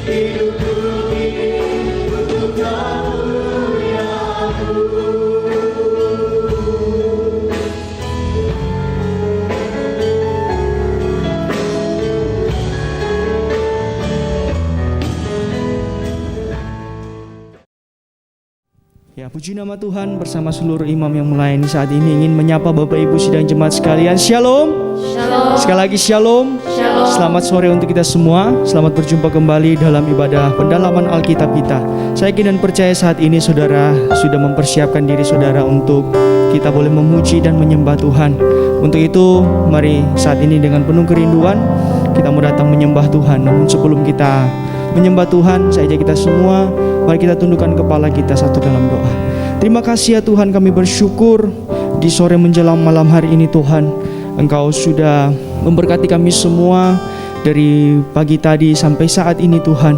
Ya, puji nama Tuhan. Bersama seluruh imam yang melayani saat ini ingin menyapa Bapak Ibu sidang jemaat sekalian. Shalom. Shalom. Sekali lagi shalom. Shalom. Selamat sore untuk kita semua. Selamat berjumpa kembali dalam ibadah pendalaman Alkitab kita. Saya yakin dan percaya saat ini saudara sudah mempersiapkan diri saudara untuk kita boleh memuji dan menyembah Tuhan. Untuk itu mari saat ini dengan penuh kerinduan kita mau datang menyembah Tuhan. Namun sebelum kita menyembah Tuhan, saya ajak kita semua, mari kita tundukkan kepala kita satu dalam doa. Terima kasih ya Tuhan, kami bersyukur di sore menjelang malam hari ini Tuhan, Engkau sudah memberkati kami semua dari pagi tadi sampai saat ini Tuhan.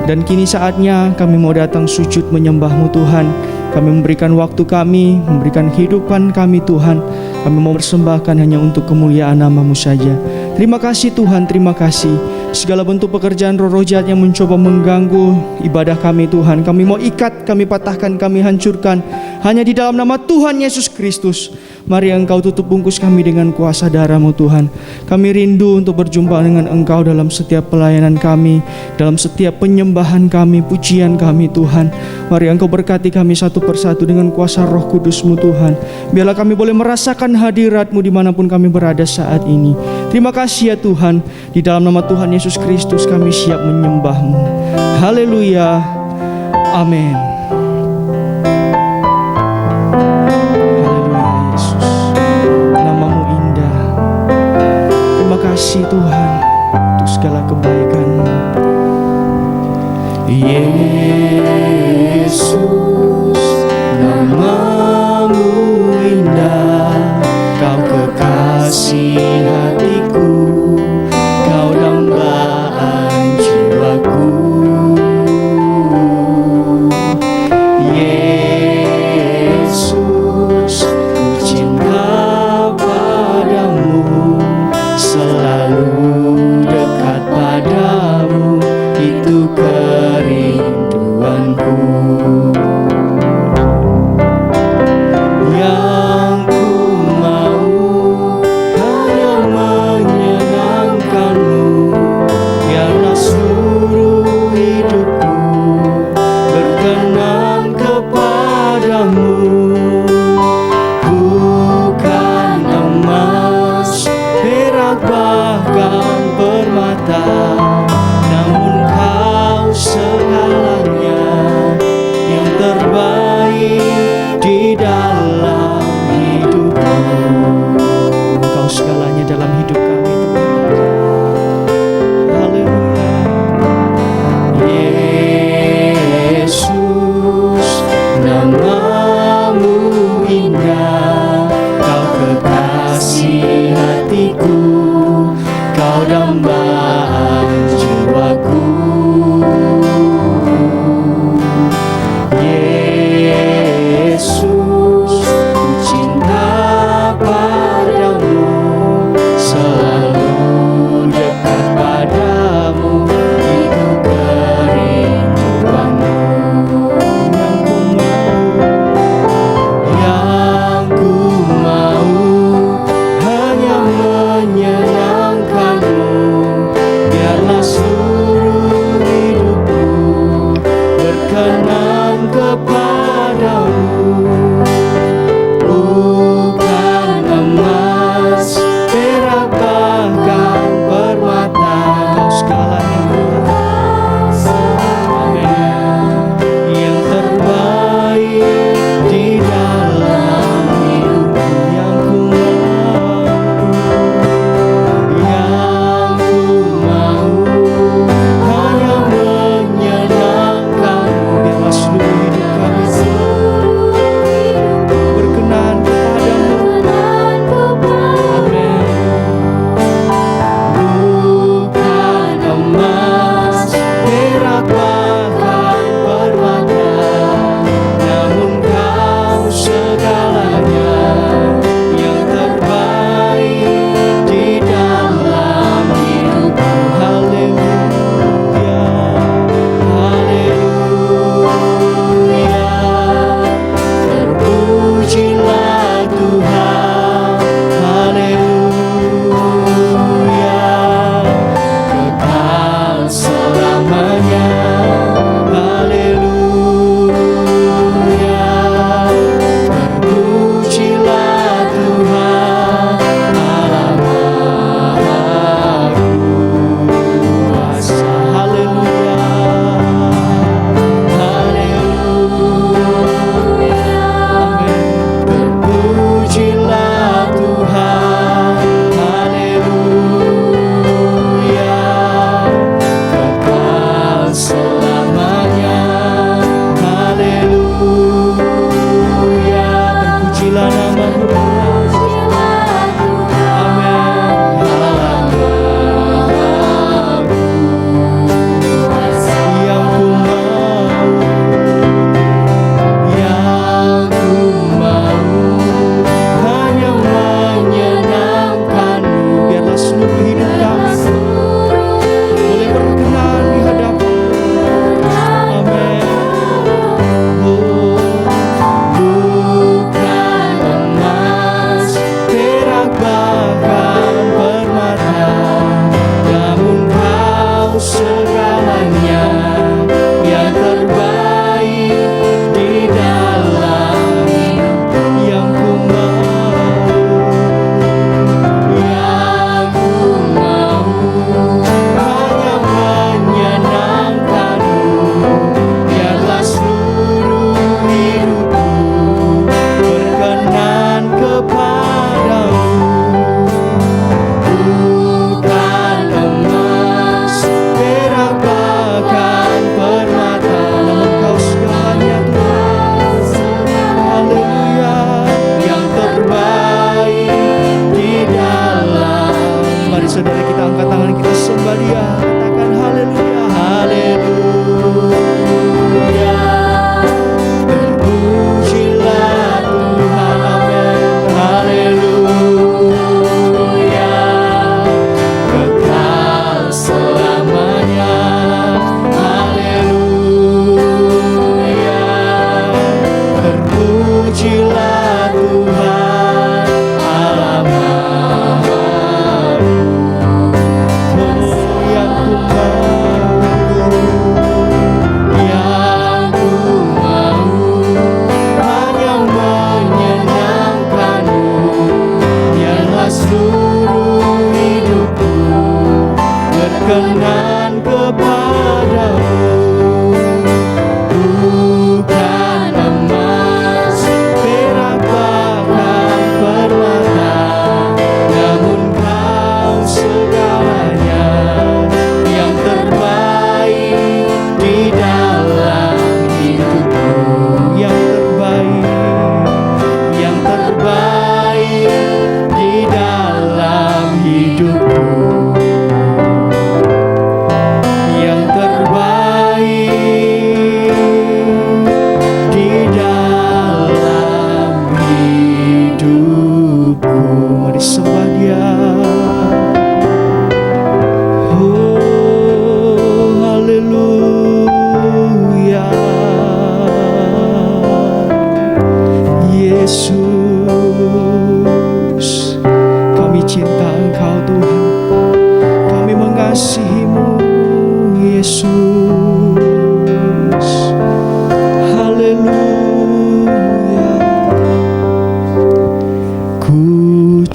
Dan kini saatnya kami mau datang sujud menyembah-Mu Tuhan. Kami memberikan waktu kami, memberikan kehidupan kami Tuhan. Kami mau persembahkan hanya untuk kemuliaan nama-Mu saja. Terima kasih Tuhan, terima kasih. Segala bentuk pekerjaan roh-roh jahat yang mencoba mengganggu ibadah kami Tuhan, kami mau ikat, kami patahkan, kami hancurkan hanya di dalam nama Tuhan Yesus Kristus. Mari Engkau tutup bungkus kami dengan kuasa darah-Mu Tuhan. Kami rindu untuk berjumpa dengan Engkau dalam setiap pelayanan kami, dalam setiap penyembahan kami, pujian kami Tuhan. Mari Engkau berkati kami satu persatu dengan kuasa Roh Kudus-Mu Tuhan. Biarlah kami boleh merasakan hadirat-Mu dimanapun kami berada saat ini. Terima kasih ya Tuhan. Di dalam nama Tuhan Yesus Kristus kami siap menyembah-Mu. Haleluya. Amin. Terima kasih Tuhan untuk segala kebaikan-Mu. Yesus, nama-Mu indah, Kau kekasih hatiku, Kau dambaan jiwaku. Yesus, ku cinta padamu, selalu dekat padamu, itu kerinduanku.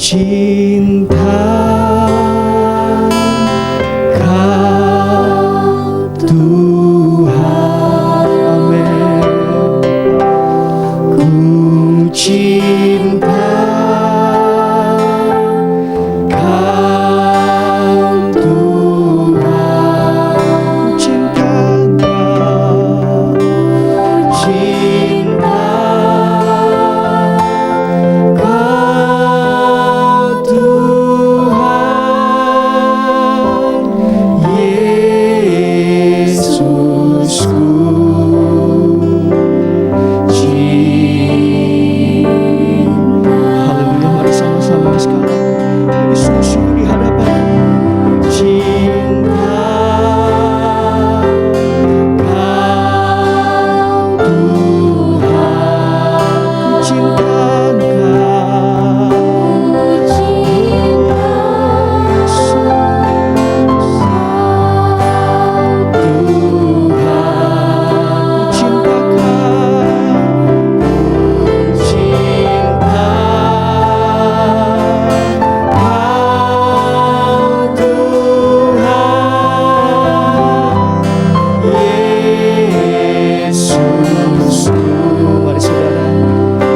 cinta Kau Tuhan. Amin. Ku cinta Kau Tuhan. Ku cinta Kau, cinta Kau Tuhan, Yesusku. Haleluya, mari sama-sama sekarang jadi sungguh-sungguh di hadapan cinta Kau Tuhan. Ku cinta Kau, mari saudara,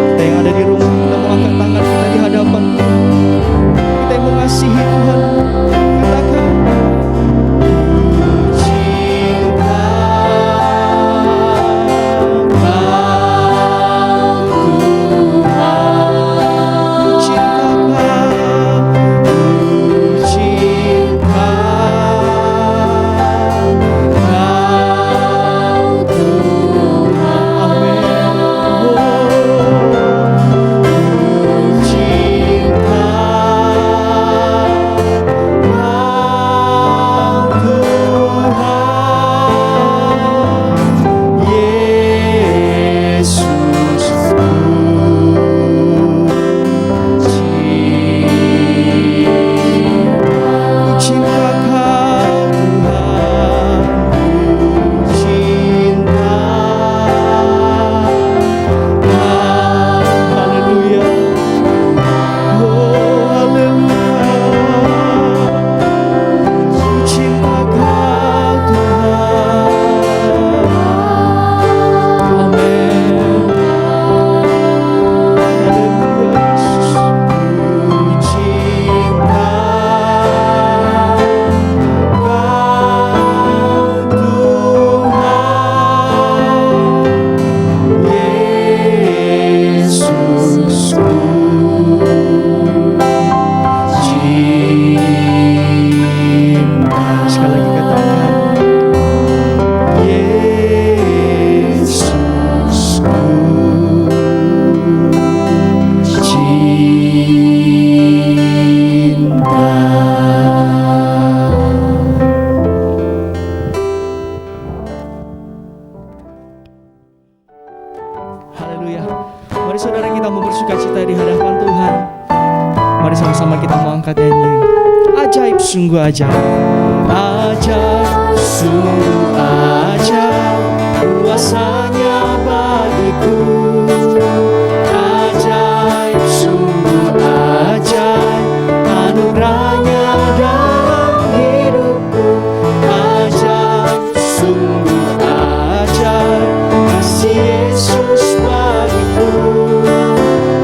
kita yang ada di rumah, kita mau angkat tangan kita di hadapan Tuhan. Kita yang mengasihi Tuhan, katakan cinta Kau Tuhan. Cinta Kau, cinta Kau Tuhan. Amin. Oh, cinta Kau Tuhan, Yesusku. Cinta Kau Tuhan, cinta Kau. Haleluya. Oh, haleluya. Cinta Kau Tuhan. Amin. Haleluya, Yesus. Cinta Kau Tuhan, Yesusku. Cinta. Sekali lagi katakan, Yesusku. Cinta. Haleluya. Mari saudara, kita mau bersukacita di hadapan Tuhan. Mari sama-sama kita mau angkat nyanyi. Ajaib, sungguh ajaib. Ajaib, sungguh ajaib, kuasanya bagiku. Ajaib, sungguh ajaib, anugerahnya dalam hidupku. Ajaib, sungguh ajaib, kasih Yesus bagiku.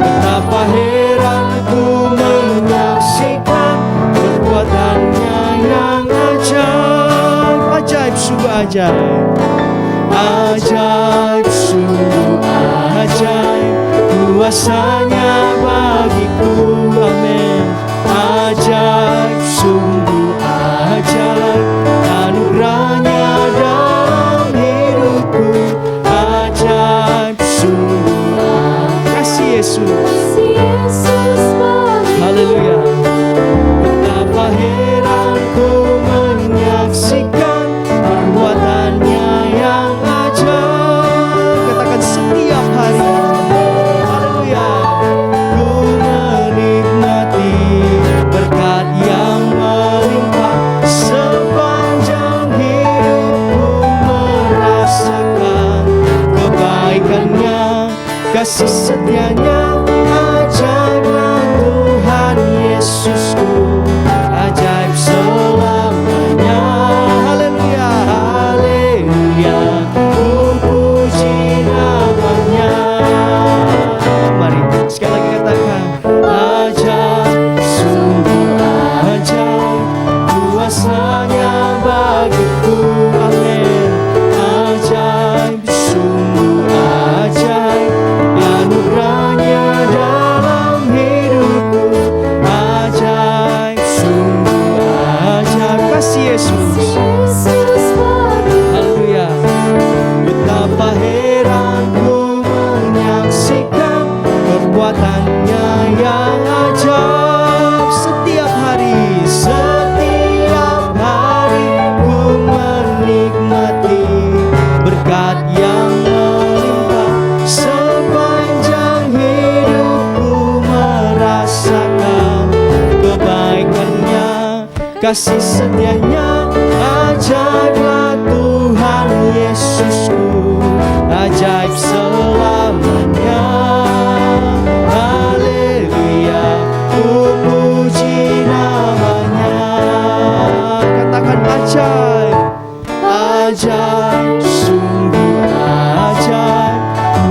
Betapa heran ku menyaksikan perbuatannya yang ajaib. Ajaib, sungguh ajaib. Ajaib, sungguh ajaib, kuasanya bagiku. Amin. Ajaib, sungguh ajaib, anugerahnya dalam hidupku. Ajaib, sungguh kasih Yesus. Haleluya. Betapa heran ku menyaksikan perbuatannya yang ajaib. Katakan setiap hari. Haleluya. Ku menikmati berkat yang melimpah sepanjang hidupku, merasakan kebaikannya, kasih setianya. Ajaiblah Tuhan yang melimpah. Sepanjang hidupku merasakan kebaikannya, kasih setianya. Ajaiblah Tuhan Yesusku, ajaib selamanya. Haleluya, ku puji namanya. Katakan ajaib, ajaib, sungguh ajaib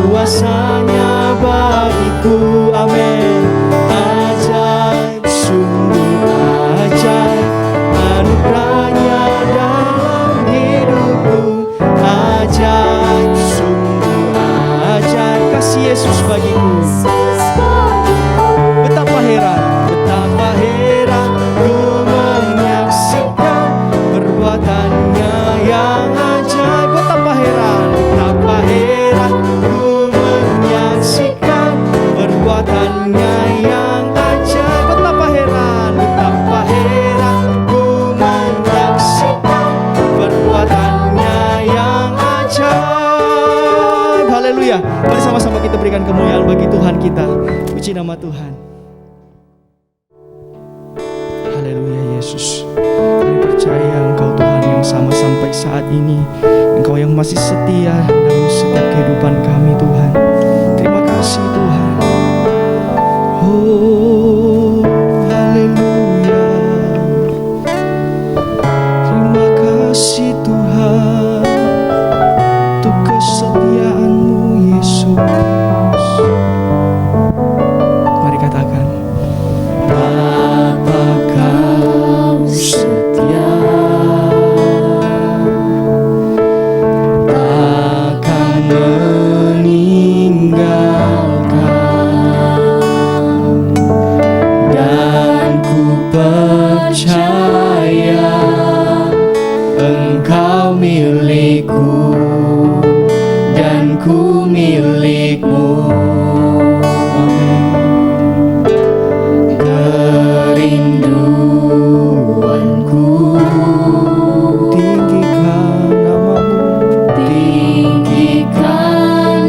kuasanya bagiku. Amin. Ajaib, sungguh ajaib anugerahnya dalam hidupku. Ajaib, sungguh ajaib kasih Yesus bagiku. Betapa heran ku menyaksikan perbuatannya yang ajaib. Betapa heran ku menyaksikan perbuatannya yang ajaib. Betapa heran ku menyaksikan perbuatannya yang ajaib. Haleluya. Mari sama-sama kita berikan kemuliaan bagi Tuhan kita. Puji nama Tuhan. Haleluya Yesus. Kami percaya Engkau Tuhan yang sama sampai saat ini. Engkau yang masih setia dalam setiap kehidupan kami Tuhan. Terima kasih Tuhan. Oh, haleluya. Terima kasih Tuhan untuk kesetiaan-Mu Yesus. Mari katakan, Bapa Kau setia, takkan meninggalkan, dan ku percaya Engkau milikku dan ku milikmu. Kerinduanku tinggikan namamu, tinggikan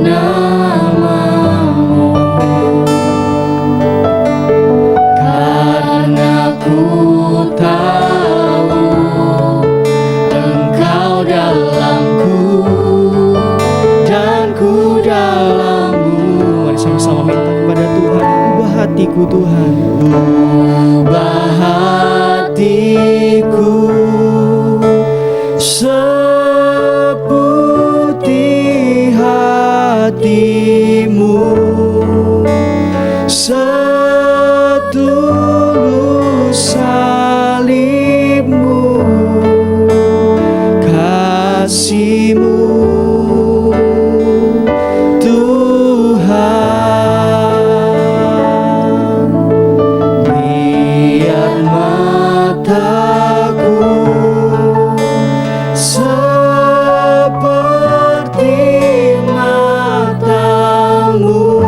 namamu, karena ku tahu Engkau dalamku dan ku dalammu. Mari sama-sama minta kepada Tuhan, ubah hatiku Tuhan, ubah hatiku seputih hatimu, setulus salibmu, kasihmu Tuhan. Biar mataku seperti matamu,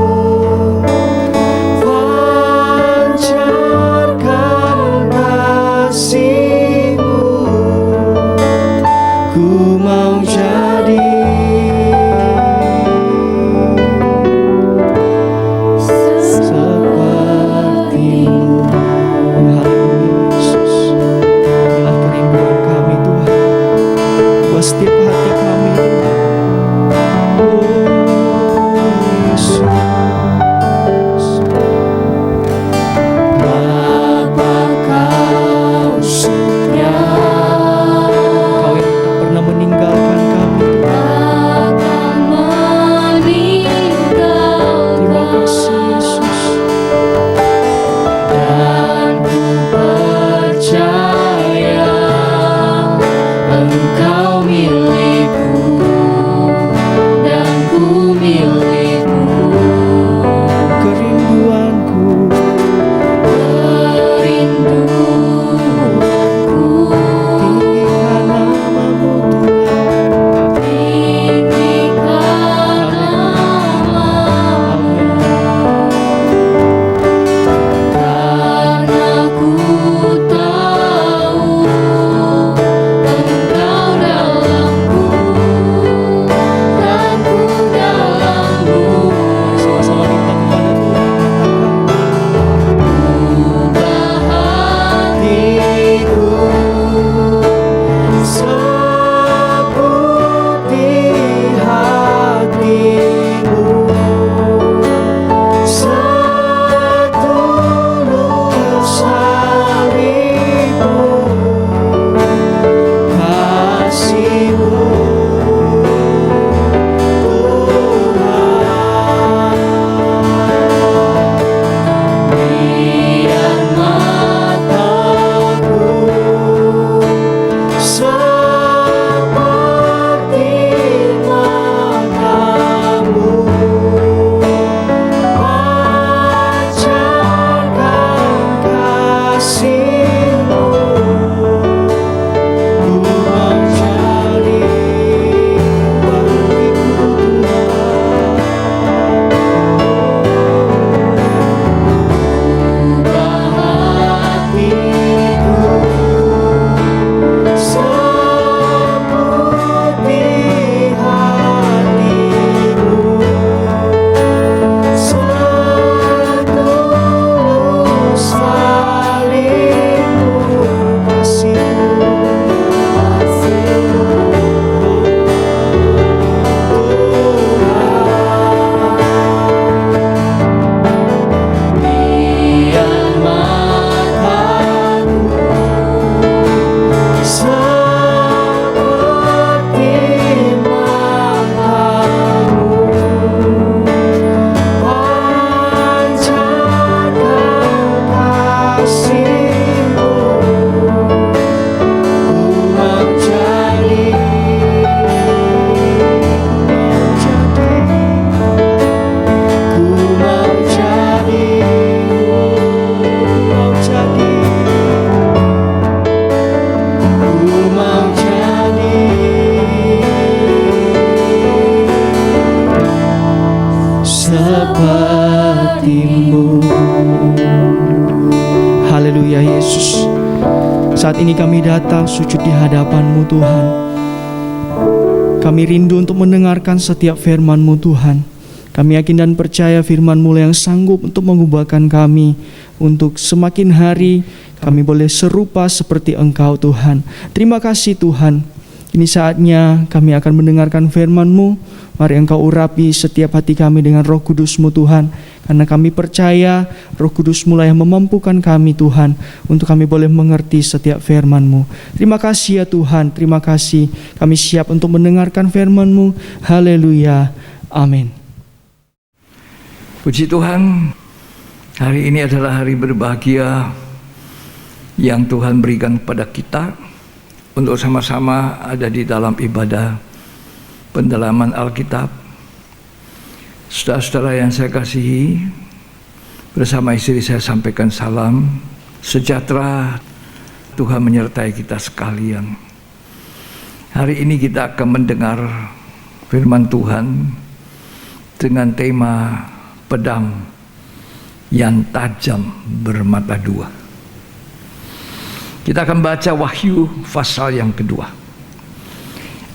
hatimu. Haleluya Yesus. Saat ini kami datang sujud di hadapan-Mu Tuhan. Kami rindu untuk mendengarkan setiap firman-Mu Tuhan. Kami yakin dan percaya firman-Mu yang sanggup untuk mengubahkan kami, untuk semakin hari kami boleh serupa seperti Engkau Tuhan. Terima kasih Tuhan. Ini saatnya kami akan mendengarkan firman-Mu. Mari Engkau urapi setiap hati kami dengan Roh Kudus-Mu Tuhan. Karena kami percaya Roh Kudus-Mu lah yang memampukan kami Tuhan, untuk kami boleh mengerti setiap firman-Mu. Terima kasih ya Tuhan, terima kasih. Kami siap untuk mendengarkan firman-Mu. Haleluya, amin. Puji Tuhan, hari ini adalah hari berbahagia yang Tuhan berikan kepada kita untuk sama-sama ada di dalam ibadah pendalaman Alkitab. Saudara-saudara yang saya kasihi, bersama istri saya sampaikan salam sejahtera. Tuhan menyertai kita sekalian. Hari ini kita akan mendengar firman Tuhan dengan tema pedang yang tajam bermata dua. Kita akan baca Wahyu pasal yang kedua,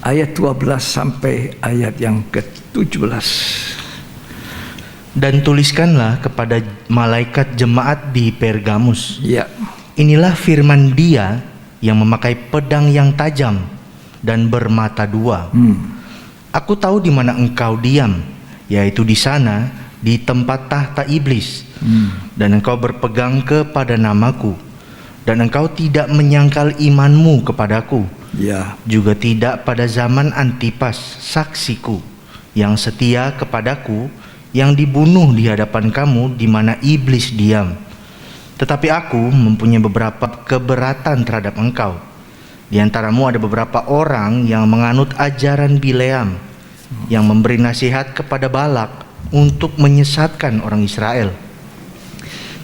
ayat 12 sampai ayat yang ke-17. Dan tuliskanlah kepada malaikat jemaat di Pergamus. Ya. Inilah firman Dia yang memakai pedang yang tajam dan bermata dua. Aku tahu di mana engkau diam, yaitu di sana, di tempat tahta iblis. Dan engkau berpegang kepada namaku, dan engkau tidak menyangkal imanmu kepadaku. Ya. Juga tidak pada zaman Antipas, saksiku, yang setia kepadaku, yang dibunuh di hadapan kamu di mana iblis diam. Tetapi aku mempunyai beberapa keberatan terhadap engkau. Di antaramu ada beberapa orang yang menganut ajaran Bileam, yang memberi nasihat kepada Balak untuk menyesatkan orang Israel,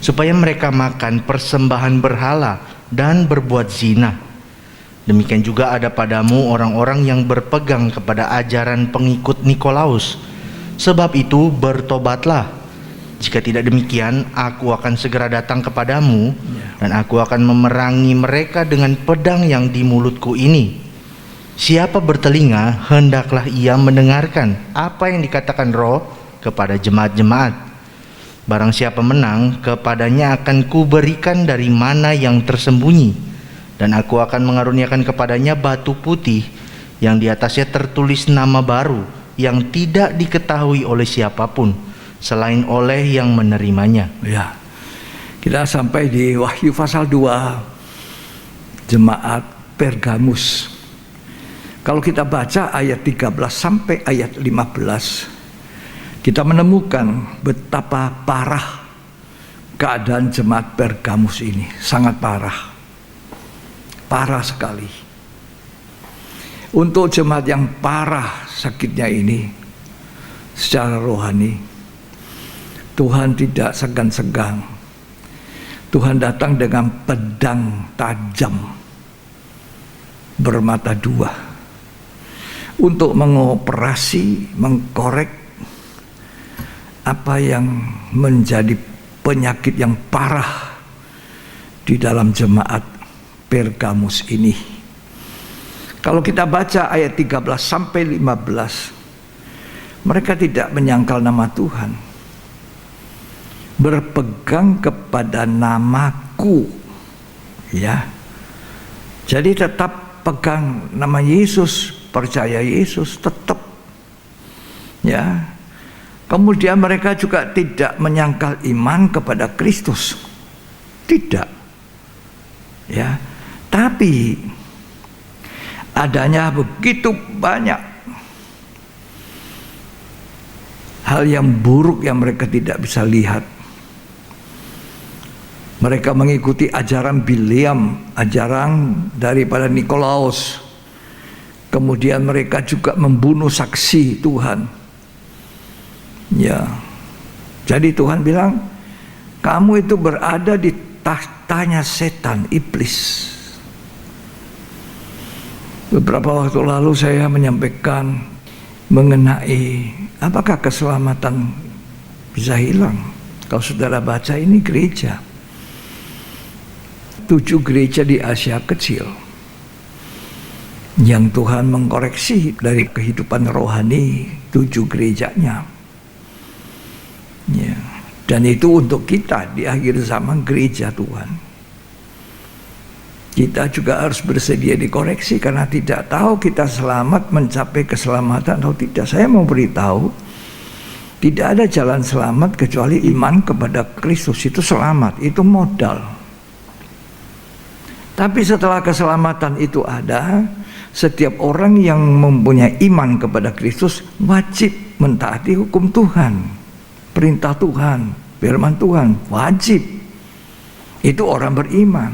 supaya mereka makan persembahan berhala dan berbuat zina. Demikian juga ada padamu orang-orang yang berpegang kepada ajaran pengikut Nikolaus. Sebab itu bertobatlah. Jika tidak demikian, aku akan segera datang kepadamu, dan aku akan memerangi mereka dengan pedang yang di mulutku ini. Siapa bertelinga, hendaklah ia mendengarkan apa yang dikatakan Roh kepada jemaat-jemaat. Barang siapa menang, kepadanya akan kuberikan dari mana yang tersembunyi, dan aku akan mengaruniakan kepadanya batu putih yang di atasnya tertulis nama baru, yang tidak diketahui oleh siapapun selain oleh yang menerimanya. Ya. Kita sampai di Wahyu pasal 2, jemaat Pergamus. Kalau kita baca ayat 13 sampai ayat 15, kita menemukan betapa parah keadaan jemaat Pergamus ini. Sangat parah. Parah sekali. Untuk jemaat yang parah sakitnya ini secara rohani, Tuhan tidak segan-segan. Tuhan datang dengan pedang tajam bermata dua untuk mengoperasi, mengkorek apa yang menjadi penyakit yang parah di dalam jemaat Pergamus ini. Kalau kita baca ayat 13 sampai 15, mereka tidak menyangkal nama Tuhan. Berpegang kepada namaku. Ya. Jadi tetap pegang nama Yesus, percaya Yesus tetap. Ya. Kemudian mereka juga tidak menyangkal iman kepada Kristus. Tidak. Ya. Tapi adanya begitu banyak hal yang buruk yang mereka tidak bisa lihat. Mereka mengikuti ajaran Bileam, ajaran daripada Nikolaus. Kemudian mereka juga membunuh saksi Tuhan. Ya. Jadi Tuhan bilang, kamu itu berada di tahtanya setan, iblis. Beberapa waktu lalu saya menyampaikan mengenai apakah keselamatan bisa hilang. Kalau saudara baca ini gereja, 7 gereja di Asia kecil yang Tuhan mengkoreksi dari kehidupan rohani 7 gerejanya. Ya. Dan itu untuk kita di akhir zaman gereja Tuhan. Kita juga harus bersedia dikoreksi karena tidak tahu kita selamat mencapai keselamatan atau tidak. Saya mau beritahu, tidak ada jalan selamat kecuali iman kepada Kristus. Itu selamat, itu modal. Tapi setelah keselamatan itu ada, setiap orang yang mempunyai iman kepada Kristus wajib mentaati hukum Tuhan, perintah Tuhan, firman Tuhan, wajib. Itu orang beriman.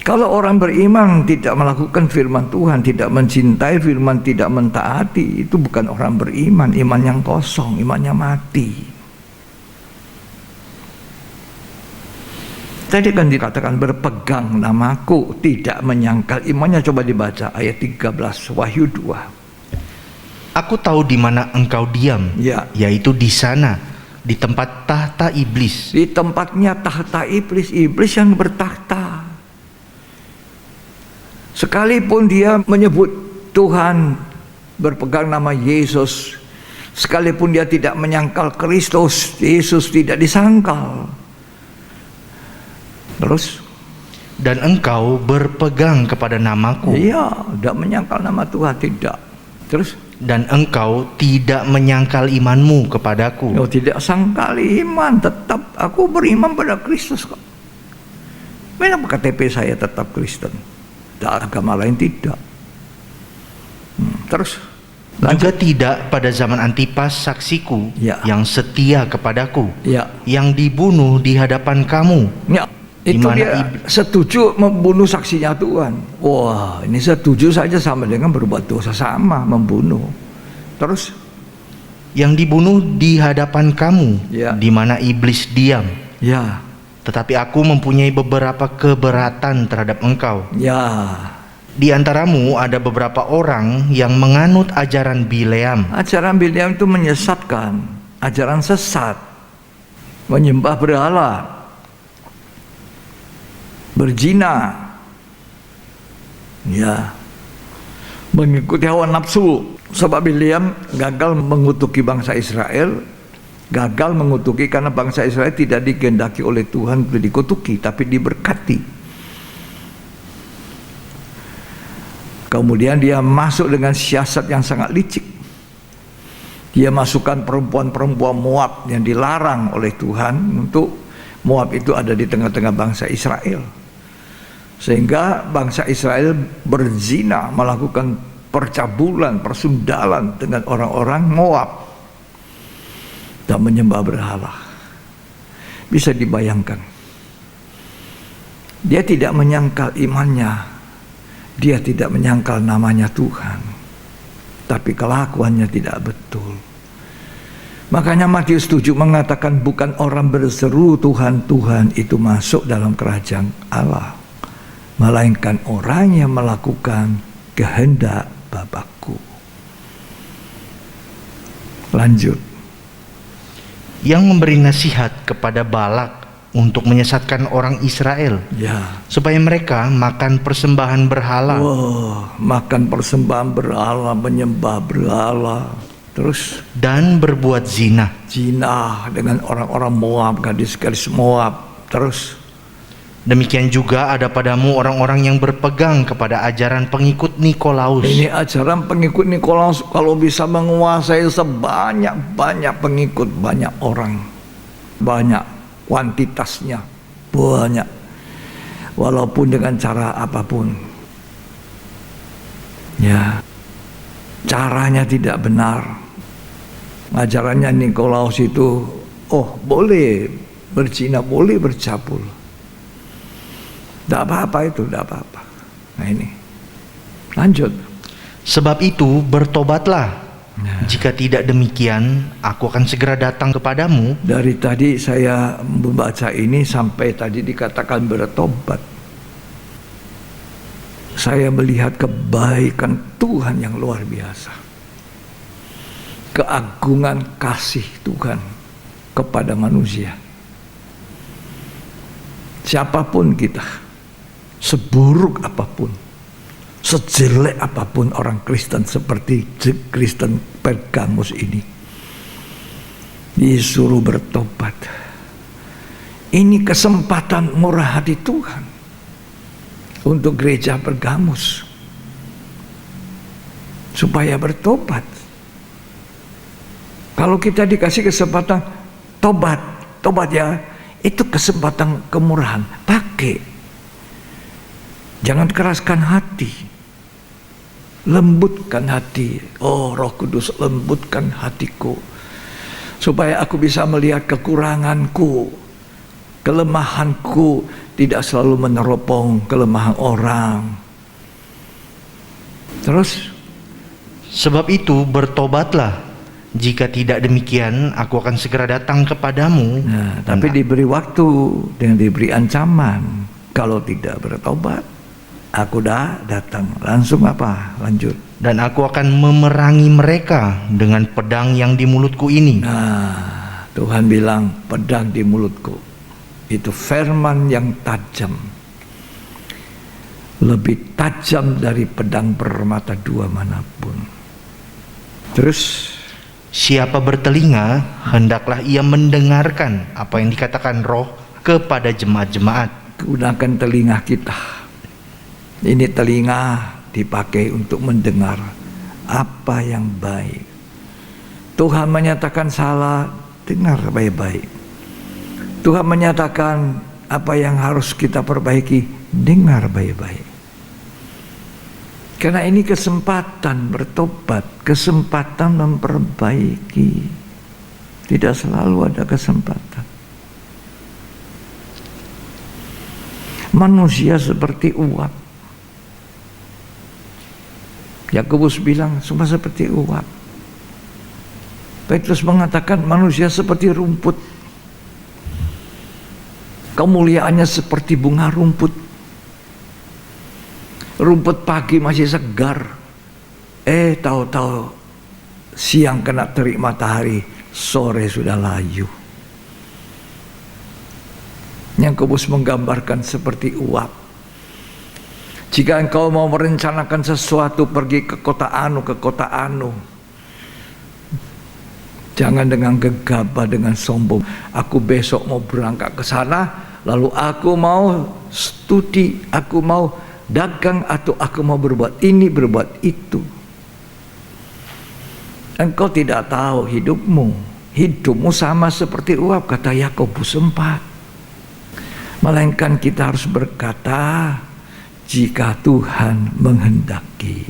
Kalau orang beriman tidak melakukan firman Tuhan, tidak mencintai firman, tidak mentaati, itu bukan orang beriman, iman yang kosong, imannya mati. Tadi kan dikatakan berpegang namaku, tidak menyangkal imannya. Coba dibaca ayat 13 Wahyu 2. Aku tahu di mana engkau diam, Ya. yaitu di sana, di tempat tahta iblis. Di tempatnya tahta iblis, iblis yang bertahta. Sekalipun dia menyebut Tuhan, berpegang nama Yesus, sekalipun dia tidak menyangkal Kristus, Yesus tidak disangkal. Terus? Dan engkau berpegang kepada namaku. Iya, tidak menyangkal nama Tuhan, tidak. Terus? Dan engkau tidak menyangkal imanmu kepadaku. Oh, tidak sangkal iman, tetap aku beriman pada Kristus kok. Kenapa KTP saya tetap Kristen? Agama lain tidak. Terus? Juga tidak pada zaman Antipas saksiku, Ya. yang setia kepadaku, Ya. yang dibunuh di hadapan kamu. Ya, itu Dimana dia setuju membunuh saksinya Tuhan. Wah, ini setuju saja sama dengan berbuat dosa, sama membunuh. Terus? Yang dibunuh di hadapan kamu, Ya. di mana iblis diam. Ya, Tetapi aku mempunyai beberapa keberatan terhadap engkau. ya. Di antaramu ada beberapa orang yang menganut ajaran Bileam. Ajaran Bileam itu menyesatkan, ajaran sesat, menyembah berhala, berzina, ya, mengikuti hawa nafsu. Sebab Bileam gagal mengutuki bangsa Israel, gagal mengutuki karena bangsa Israel tidak dikehendaki oleh Tuhan untuk dikutuki, tapi diberkati. Kemudian dia masuk dengan siasat yang sangat licik. Dia masukkan perempuan-perempuan Moab yang dilarang oleh Tuhan untuk Moab itu ada di tengah-tengah bangsa Israel. Sehingga bangsa Israel berzina, melakukan percabulan, persundalan dengan orang-orang Moab dan menyembah berhala. Bisa dibayangkan. Dia tidak menyangkal imannya. Dia tidak menyangkal namanya Tuhan. Tapi kelakuannya tidak betul. Makanya Matius 7 mengatakan bukan orang berseru Tuhan, Tuhan itu masuk dalam kerajaan Allah, melainkan orang yang melakukan kehendak Bapakku. Lanjut. Yang memberi nasihat kepada Balak untuk menyesatkan orang Israel, Ya. supaya mereka makan persembahan berhala. Wah, makan persembahan berhala, menyembah berhala. Terus Dan berbuat zina. zina dengan orang-orang Moab, gadis-gadis Moab. Terus Demikian juga ada padamu orang-orang yang berpegang kepada ajaran pengikut Nikolaus. ini ajaran pengikut Nikolaus, kalau bisa menguasai sebanyak-banyak pengikut, banyak orang, banyak kuantitasnya, banyak, walaupun dengan cara apapun. Ya, caranya tidak benar. Ajarannya Nikolaus itu, oh boleh berzina, boleh bercabul, tidak apa-apa itu, tidak apa-apa. Nah ini, lanjut. Sebab itu bertobatlah. Nah. Jika tidak demikian, aku akan segera datang kepadamu. Dari tadi saya membaca ini sampai tadi dikatakan bertobat. Saya melihat kebaikan Tuhan yang luar biasa. keagungan kasih Tuhan kepada manusia. Siapapun kita, seburuk apapun, sejelek apapun orang Kristen seperti Kristen Pergamus ini, disuruh bertobat. Ini kesempatan murah hati Tuhan untuk gereja Pergamus supaya bertobat. Kalau kita dikasih kesempatan tobat ya, itu kesempatan kemurahan, pakai. Jangan keraskan hati, lembutkan hati. Oh Roh Kudus, lembutkan hatiku supaya aku bisa melihat kekuranganku, kelemahanku, tidak selalu meneropong kelemahan orang. Terus, Sebab itu bertobatlah. Jika tidak demikian, aku akan segera datang kepadamu. nah, tapi diberi waktu dan diberi ancaman. Kalau tidak bertobat, aku dah datang. Langsung apa? Lanjut. Dan aku akan memerangi mereka dengan pedang yang di mulutku ini. Nah, Tuhan bilang pedang di mulutku. Itu firman yang tajam. Lebih tajam dari pedang bermata dua manapun. Terus, Siapa bertelinga, hendaklah ia mendengarkan apa yang dikatakan Roh kepada jemaat-jemaat. gunakan telinga kita. Ini telinga dipakai untuk mendengar apa yang baik. Tuhan menyatakan salah, dengar baik-baik. Tuhan menyatakan apa yang harus kita perbaiki, dengar baik-baik. Karena ini kesempatan bertobat, kesempatan memperbaiki. Tidak selalu ada kesempatan. Manusia seperti uap. Yakobus bilang semua seperti uap. Petrus mengatakan manusia seperti rumput. Kemuliaannya seperti bunga rumput. Rumput pagi masih segar. Tahu-tahu siang kena terik matahari, sore sudah layu. Yakobus menggambarkan seperti uap. Jika engkau mau merencanakan sesuatu, pergi ke kota anu, jangan dengan gegabah, dengan sombong. Aku besok mau berangkat ke sana, lalu aku mau studi, aku mau dagang, atau aku mau berbuat ini, berbuat itu. Engkau tidak tahu hidupmu sama seperti uap, kata Yakobus 4. Melainkan kita harus berkata, jika Tuhan menghendaki,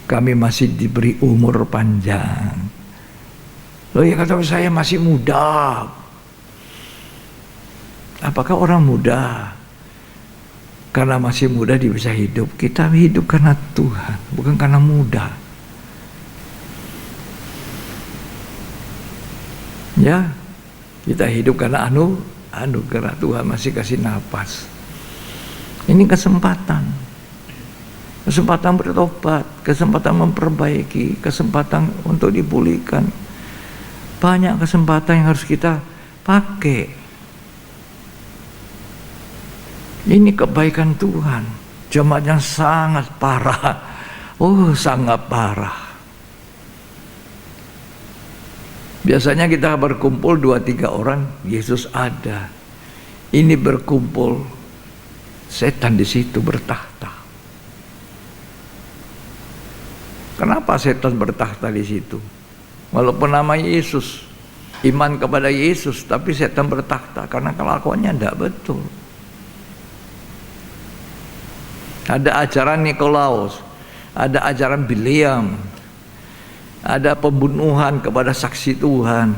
kami masih diberi umur panjang. Loh ya, kata saya masih muda. Apakah orang muda karena masih muda dia bisa hidup? Kita hidup karena Tuhan, bukan karena muda. Ya, kita hidup karena anugerah Tuhan masih kasih napas. Ini kesempatan bertobat, kesempatan memperbaiki, kesempatan untuk dipulihkan. Banyak kesempatan yang harus kita pakai. Ini kebaikan Tuhan. Jemaat yang sangat parah. Sangat parah. Biasanya kita berkumpul 2-3 orang, Yesus ada. Ini berkumpul, setan di situ bertahta. Kenapa setan bertahta di situ? Walaupun nama Yesus, iman kepada Yesus, tapi setan bertahta karena kelakuannya tidak betul. Ada ajaran Nikolaus, ada ajaran Biliam, ada pembunuhan kepada saksi Tuhan,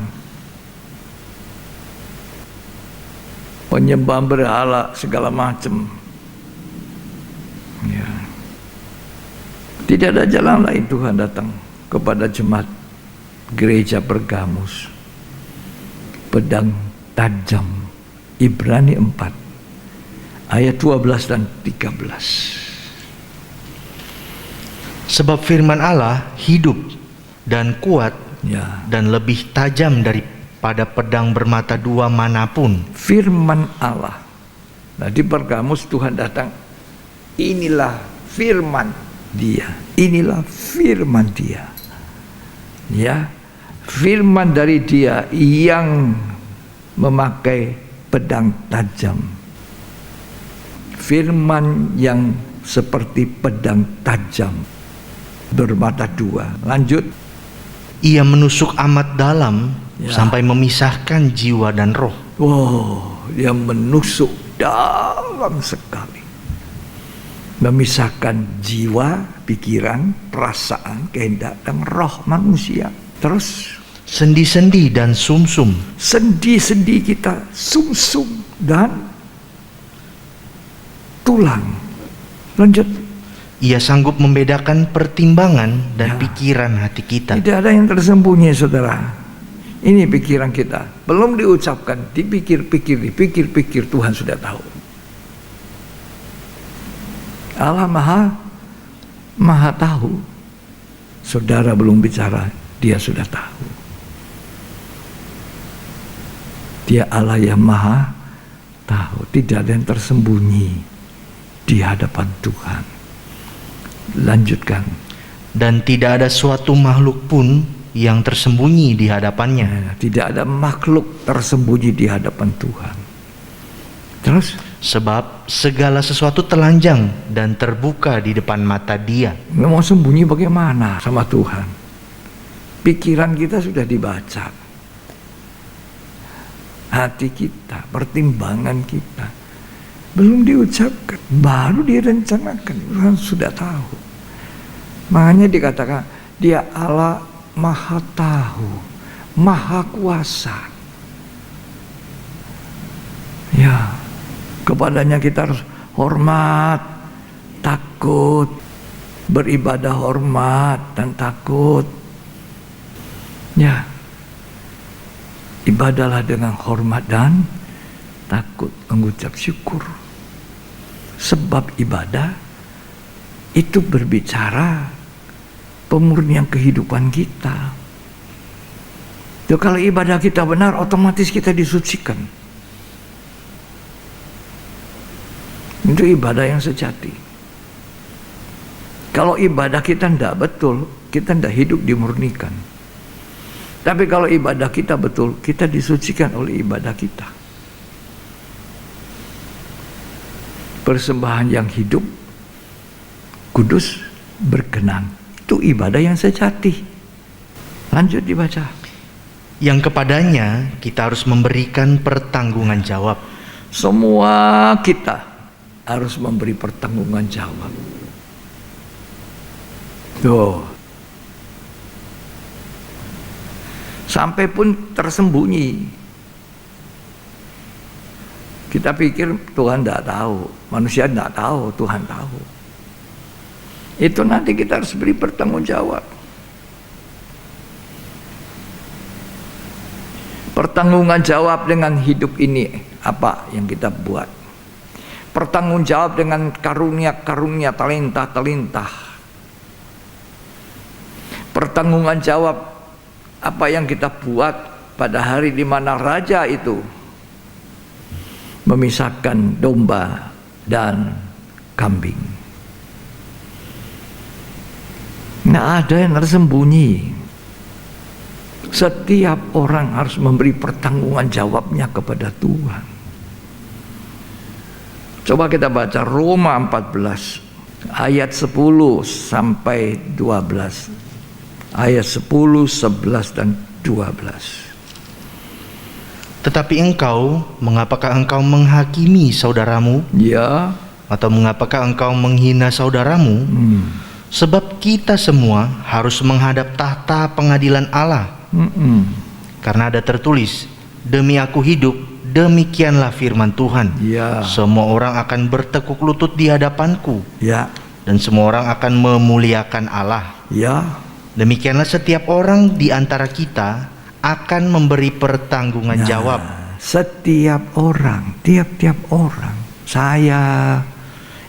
penyembahan berhala segala macam. Ya. Tidak ada jalan lain Tuhan datang kepada jemaat gereja Pergamus. Pedang tajam, Ibrani 4 ayat 12 dan 13. Sebab firman Allah hidup dan kuat Ya. dan lebih tajam daripada pedang bermata dua manapun. Firman Allah. Nah, di Pergamus Tuhan datang, inilah firman Dia. Inilah firman Dia. Ya. Firman dari Dia yang memakai pedang tajam. Firman yang seperti pedang tajam bermata dua. Lanjut. Ia menusuk amat dalam Ya. sampai memisahkan jiwa dan roh. Wow, dia menusuk dalam sekali. Memisahkan jiwa, pikiran, perasaan, kehendak, dan roh manusia. Terus Sendi-sendi dan sumsum, sendi-sendi kita, sumsum dan tulang. Lanjut. ia sanggup membedakan pertimbangan dan Ya. pikiran hati kita. Tidak ada yang tersembunyi, saudara. Ini pikiran kita. Belum diucapkan, dipikir-pikir Tuhan sudah tahu. Allah maha tahu. Saudara belum bicara, Dia sudah tahu. Dia Allah yang maha tahu. Tidak ada yang tersembunyi di hadapan Tuhan. Lanjutkan. Dan tidak ada suatu makhluk pun yang tersembunyi di hadapannya. Tidak ada makhluk tersembunyi di hadapan Tuhan. Terus? Sebab segala sesuatu telanjang dan terbuka di depan mata Dia. Nggak mau sembunyi bagaimana sama Tuhan? Pikiran kita sudah dibaca. Hati kita, pertimbangan kita belum diucapkan, baru direncanakan. Tuhan sudah tahu. Makanya dikatakan Dia Allah maha tahu, maha kuasa. Ya, kepadanya kita harus hormat, takut, beribadah hormat dan takut. Ya, ibadahlah dengan hormat dan takut, mengucap syukur. Sebab ibadah itu berbicara pemurnian kehidupan kita. Jadi kalau ibadah kita benar, otomatis kita disucikan. Itu ibadah yang sejati. Kalau ibadah kita tidak betul, kita tidak hidup dimurnikan. Tapi kalau ibadah kita betul, kita disucikan oleh ibadah kita. Persembahan yang hidup, kudus, berkenan. Itu ibadah yang sejati. Lanjut dibaca. Yang kepadanya kita harus memberikan pertanggungan jawab. Semua kita harus memberi pertanggungan jawab. Tuh. Sampai pun tersembunyi. Kita pikir Tuhan tidak tahu, manusia tidak tahu, Tuhan tahu. Itu nanti kita harus beri pertanggung jawab. Pertanggungan jawab dengan hidup ini, apa yang kita buat. Pertanggung jawab dengan karunia-karunia, talenta-talenta. Pertanggungan jawab apa yang kita buat pada hari di mana raja itu memisahkan domba dan kambing. Nggak ada yang tersembunyi. Setiap orang harus memberi pertanggungan jawabnya kepada Tuhan. Coba kita baca Roma 14 ayat 10 sampai 12. Ayat 10, 11 dan 12. Tetapi engkau, mengapakah engkau menghakimi saudaramu? Ya. Atau mengapakah engkau menghina saudaramu? Sebab kita semua harus menghadap tahta pengadilan Allah. Karena ada tertulis, demi aku hidup, demikianlah firman Tuhan. Ya. Semua orang akan bertekuk lutut di hadapanku. Ya. Dan semua orang akan memuliakan Allah. Ya. Demikianlah setiap orang di antara kita akan memberi pertanggungan jawab. Setiap orang, tiap-tiap orang. Saya,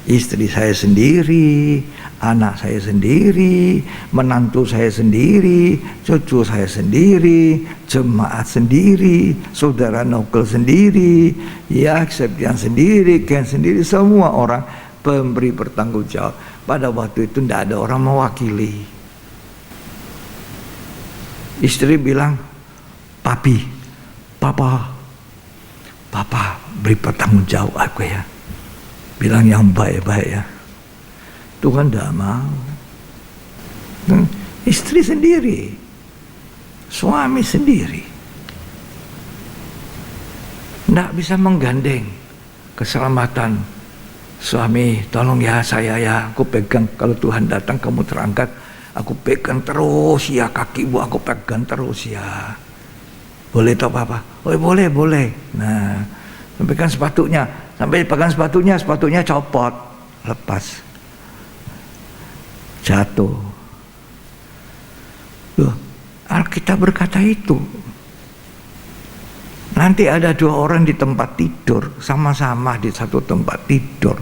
istri saya sendiri, anak saya sendiri, menantu saya sendiri, cucu saya sendiri, jemaat sendiri, saudara Nokel sendiri, ya Septian sendiri, Ken sendiri, semua orang pemberi bertanggung jawab. Pada waktu itu tidak ada orang mewakili. Istri bilang, papi, papa beri bertanggung jawab aku ya. Bilang yang baik-baik ya. Tuhan tidak mau. Istri sendiri, suami sendiri, tidak bisa menggandeng keselamatan. Suami, tolong ya saya ya, aku pegang. Kalau Tuhan datang kamu terangkat, aku pegang terus ya kakimu, aku pegang terus ya. Boleh toh papa? Oh boleh. Nah, pegang sepatunya, sampai pegang sepatunya copot, lepas. Jatuh. Loh, Alkitab berkata itu. Nanti ada dua orang di tempat tidur, sama-sama di satu tempat tidur.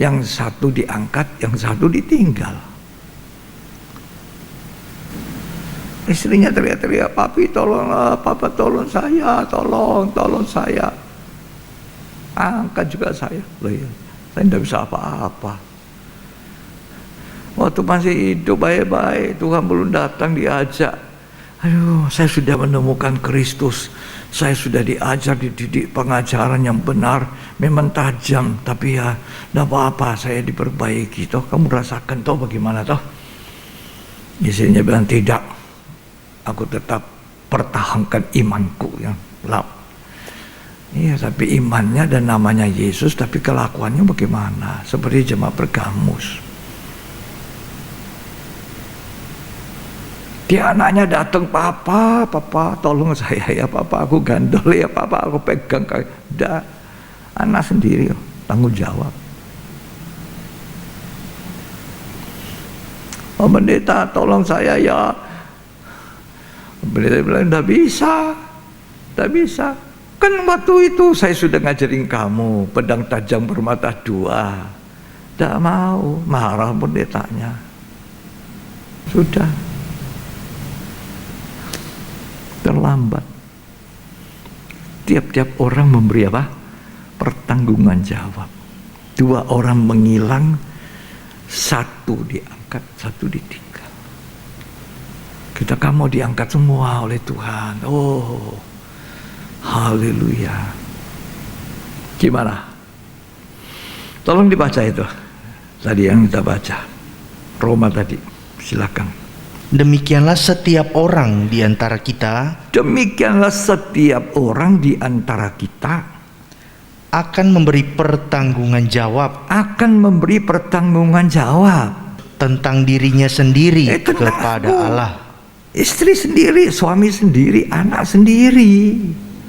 Yang satu diangkat, yang satu ditinggal. Istrinya teriak-teriak, papi tolonglah, papa tolong saya, tolong saya. Angkat juga saya. Loh ya, saya tidak bisa apa-apa. Waktu masih hidup baik-baik, Tuhan belum datang diajak. Aduh, saya sudah menemukan Kristus. Saya sudah diajar, dididik pengajaran yang benar. Memang tajam, tapi ya tidak apa-apa, saya diperbaiki. Toh kamu rasakan toh bagaimana toh? Istrinya bilang tidak. Aku tetap pertahankan imanku yang gelap. Iya, tapi imannya dan namanya Yesus, tapi kelakuannya bagaimana? Seperti jemaat Pergamus. Dia anaknya datang, papa tolong saya ya papa, aku gandol ya papa, aku pegang kaki. Udah, anak sendiri tanggung jawab. Oh pendeta tolong saya ya. Pendeta bilang tidak bisa. Kan waktu itu saya sudah ngajarin kamu pedang tajam bermata dua. Tidak mau, marah pendetanya. Sudah. Terlambat. Tiap-tiap orang memberi apa? Pertanggungan jawab. Dua orang menghilang, satu diangkat, satu ditinggal. Kita kamu diangkat semua oleh Tuhan. Oh, haleluya. Gimana? Tolong dibaca itu. Tadi yang kita baca. Roma tadi. Silakan. Demikianlah setiap orang di antara kita akan memberi pertanggungan jawab tentang dirinya sendiri kepada Allah. Istri sendiri, suami sendiri, anak sendiri.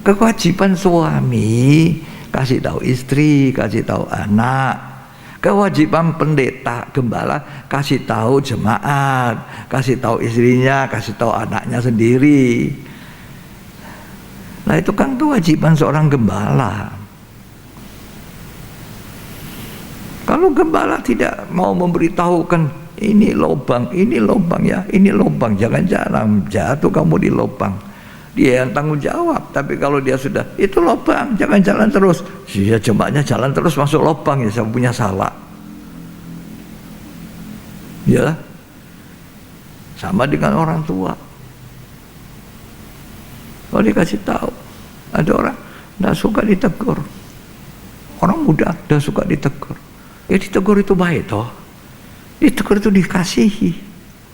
Kewajiban suami kasih tahu istri, kasih tahu anak. Kewajiban pendeta, gembala kasih tahu jemaat, kasih tahu istrinya, kasih tahu anaknya sendiri. Nah itu kan kewajiban seorang gembala. Kalau gembala tidak mau memberitahukan ini lubang ya, ini lubang, jangan-jangan jatuh kamu di lubang. Dia yang tanggung jawab. Tapi kalau dia sudah itu lubang, jangan jalan terus. Dia jemaatnya jalan terus masuk lubang, ya saya punya salah. Ya, sama dengan orang tua. Kalau dikasih tahu, ada orang tidak suka ditegur. Orang muda tidak suka ditegur. Ya ditegur itu baik toh. Ditegur itu dikasihi.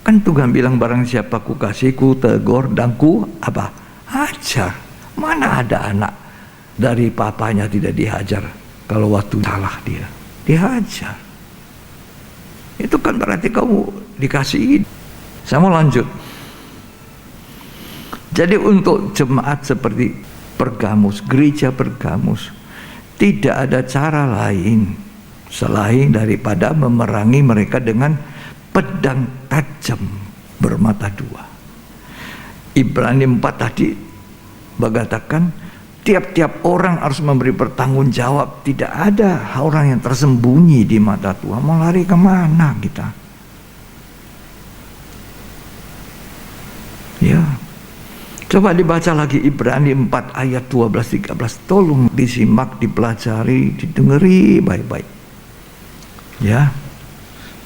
Kan Tuhan bilang barang siapa ku kasih, ku tegur dan ku apa? Hajar. Mana ada anak dari papanya tidak dihajar kalau waktu salah dia dihajar. Itu kan berarti kamu dikasihi. Saya mau lanjut. Jadi untuk jemaat seperti Pergamus, gereja Pergamus, tidak ada cara lain selain daripada memerangi mereka dengan pedang tajam bermata dua. Ibrani 4 tadi mengatakan tiap-tiap orang harus memberi pertanggung jawab. Tidak ada orang yang tersembunyi di mata Tuhan. Mau lari kemana kita? Coba dibaca lagi Ibrani 4 ayat 12-13. Tolong disimak, dipelajari, didengeri baik-baik. Ya.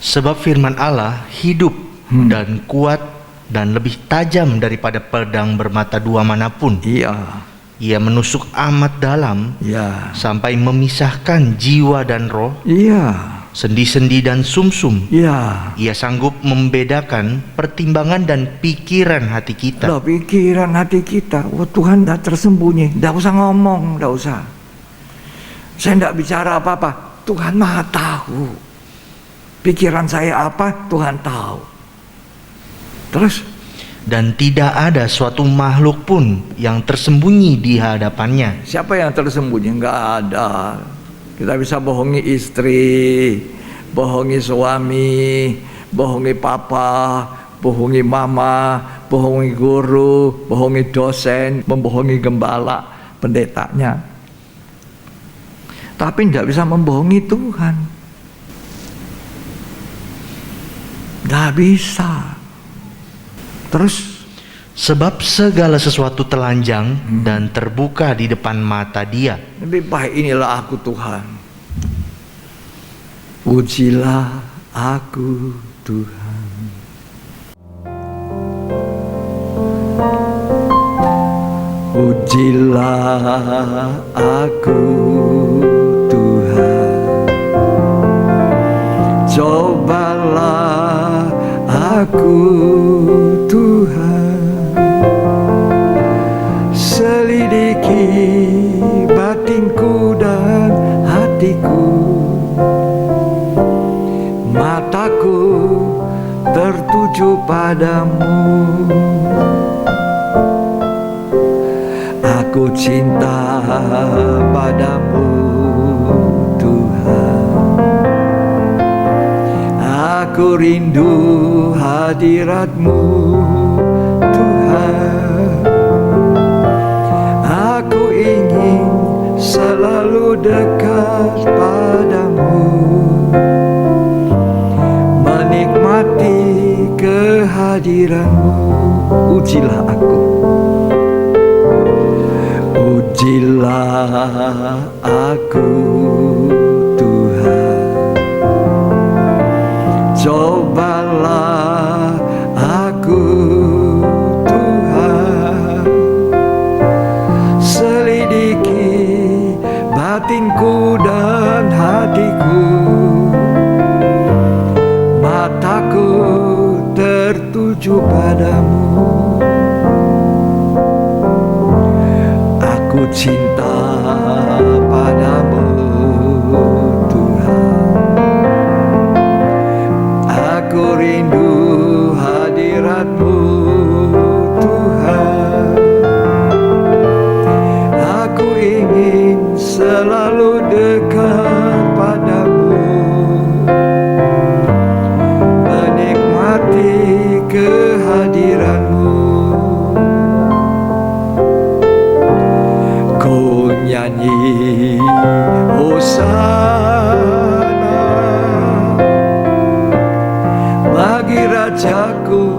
Sebab firman Allah hidup dan kuat dan lebih tajam daripada pedang bermata dua manapun. Iya. Ia menusuk amat dalam Ya. sampai memisahkan jiwa dan roh, Iya. sendi-sendi dan sumsum. Ya. Ia sanggup membedakan pertimbangan dan pikiran hati kita. Loh, pikiran hati kita. Wah, Tuhan tidak tersembunyi. Tidak usah ngomong, tidak usah. Saya tidak bicara apa-apa. Tuhan Maha tahu. Pikiran saya apa, Tuhan tahu. Terus? Dan tidak ada suatu makhluk pun yang tersembunyi di hadapannya. Siapa yang tersembunyi? Enggak ada. Kita bisa bohongi istri, bohongi suami, bohongi papa, bohongi mama, bohongi guru, bohongi dosen, membohongi gembala, pendetanya. Tapi tidak bisa membohongi Tuhan. Tidak bisa. Terus? Sebab segala sesuatu telanjang dan terbuka di depan mata Dia. Lebih baik inilah aku Tuhan. Pujilah aku Tuhan. Pujilah aku Tuhan. Cobalah aku Tuhan. Selidiki batinku dan hatiku. Mataku tertuju padamu. Aku cinta padamu Tuhan. Aku rindu hadirat-Mu Tuhan. Aku ingin selalu dekat padamu, menikmati kehadiran-Mu. Ujilah aku. Ujilah aku Tuhan. Cobalah aku Tuhan. Selidiki batinku dan hatiku. Mataku tertuju padamu. Aku cinta padamu Tuhan. Aku rindu hadirat-Mu Tuhan. Aku ingin selalu dekat padamu, menikmati kehadiran-Mu. Ku nyanyi Hosana bagi Rajaku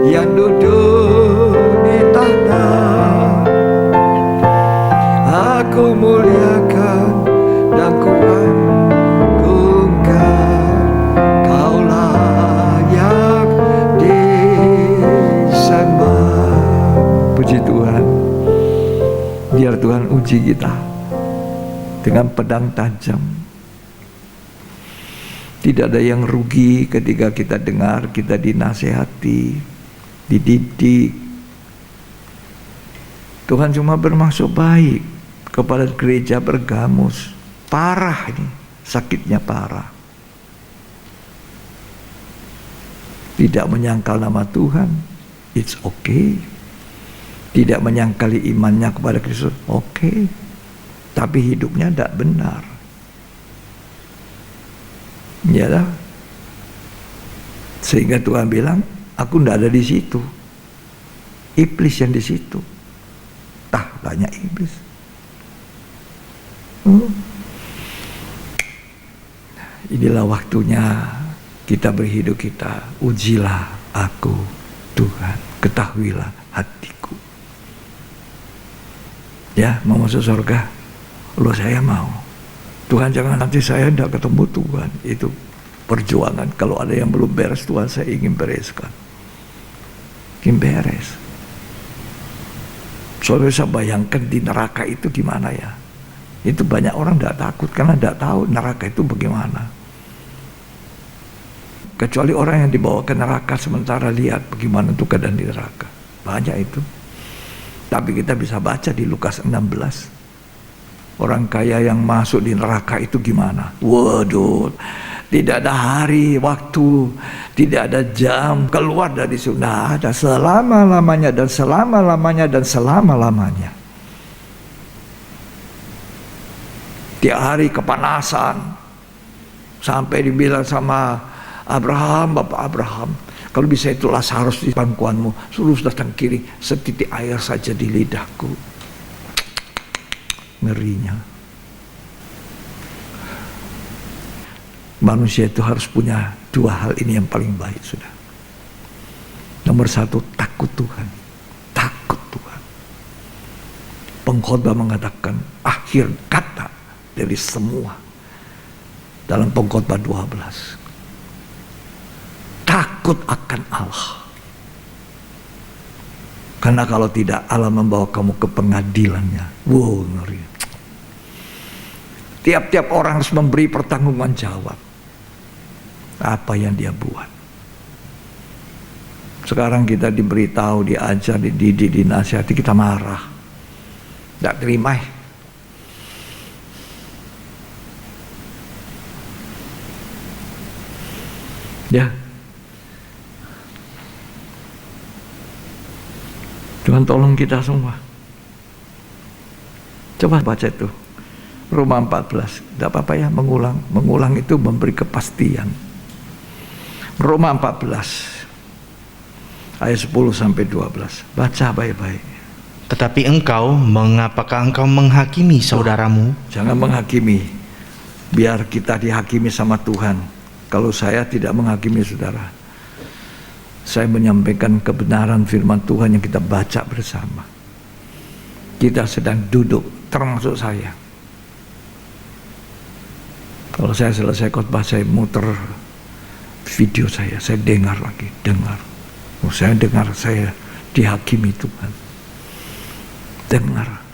yang duduk di tahta. Aku muliakan dan ku agungkan, Kau layak disembah. Puji Tuhan. Biar Tuhan uji kita dengan pedang tajam. Tidak ada yang rugi ketika kita dengar, kita dinasehati, dididik. Tuhan cuma bermaksud baik kepada gereja Pergamus. Parah ini, sakitnya parah. Tidak menyangkal nama Tuhan, it's okay. Tidak menyangkali imannya kepada Kristus, oke. Tapi hidupnya tidak benar. Ya, sehingga Tuhan bilang, aku tidak ada di situ. Iblis yang di situ. Banyak iblis. Inilah waktunya kita berhidup, kita ujilah aku Tuhan, ketahuilah hatiku. Ya, mau masuk surga? Loh, saya mau. Tuhan, jangan nanti saya tidak ketemu Tuhan. Itu perjuangan. Kalau ada yang belum beres, Tuhan, saya ingin bereskan. Ingin beres. Soalnya saya bayangkan di neraka itu gimana ya. Itu banyak orang tidak takut karena tidak tahu neraka itu bagaimana. Kecuali orang yang dibawa ke neraka sementara lihat bagaimana itu keadaan di neraka. Banyak itu. Tapi kita bisa baca di Lukas 16. Orang kaya yang masuk di neraka itu gimana? Waduh, tidak ada hari, waktu, tidak ada jam keluar dari surga. Ada selama-lamanya dan selama-lamanya dan selama-lamanya. Tiap hari kepanasan. Sampai dibilang sama Abraham, Bapak Abraham, kalau bisa itu Lazarus di pangkuanmu, suruh datang kiri, setitik air saja di lidahku. Ngerinya. Manusia itu harus punya dua hal ini yang paling baik, sudah. Nomor satu, takut Tuhan. Takut Tuhan. Pengkhotbah mengatakan akhir kata dari semua dalam Pengkhotbah 12. Takut akan Allah. Karena kalau tidak, Allah membawa kamu ke pengadilannya. Wow, ngeri. Tiap-tiap orang harus memberi pertanggungan jawab apa yang dia buat. Sekarang kita diberitahu, diajar, dididik, dinasihati, kita marah, tidak terima. Ya, Tuhan tolong kita semua. Coba baca itu Roma 14. Tidak apa-apa ya mengulang. Mengulang itu memberi kepastian. Roma 14 ayat 10 sampai 12. Baca baik-baik. Tetapi engkau, mengapakah engkau menghakimi saudaramu? Jangan menghakimi. Biar kita dihakimi sama Tuhan. Kalau saya tidak menghakimi saudara, saya menyampaikan kebenaran firman Tuhan yang kita baca bersama. Kita sedang duduk, termasuk saya. Kalau saya selesai khotbah, saya muter video saya dengar lagi, dengar. Oh, saya dengar saya dihakimi Tuhan. Dengar.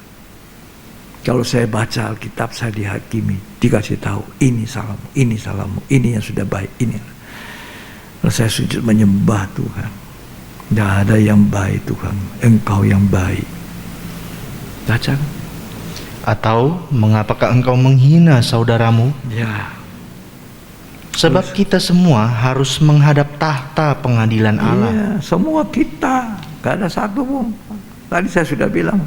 Kalau saya baca Alkitab, saya dihakimi, dikasih tahu ini salahmu, ini yang sudah baik, ini. Lalu saya sujud menyembah Tuhan. Tidak ada yang baik Tuhan, Engkau yang baik. Baca. Atau mengapakah engkau menghina saudaramu? Ya. Sebab kita semua harus menghadap tahta pengadilan Allah. Iya, semua kita, gak ada satu pun. Tadi saya sudah bilang,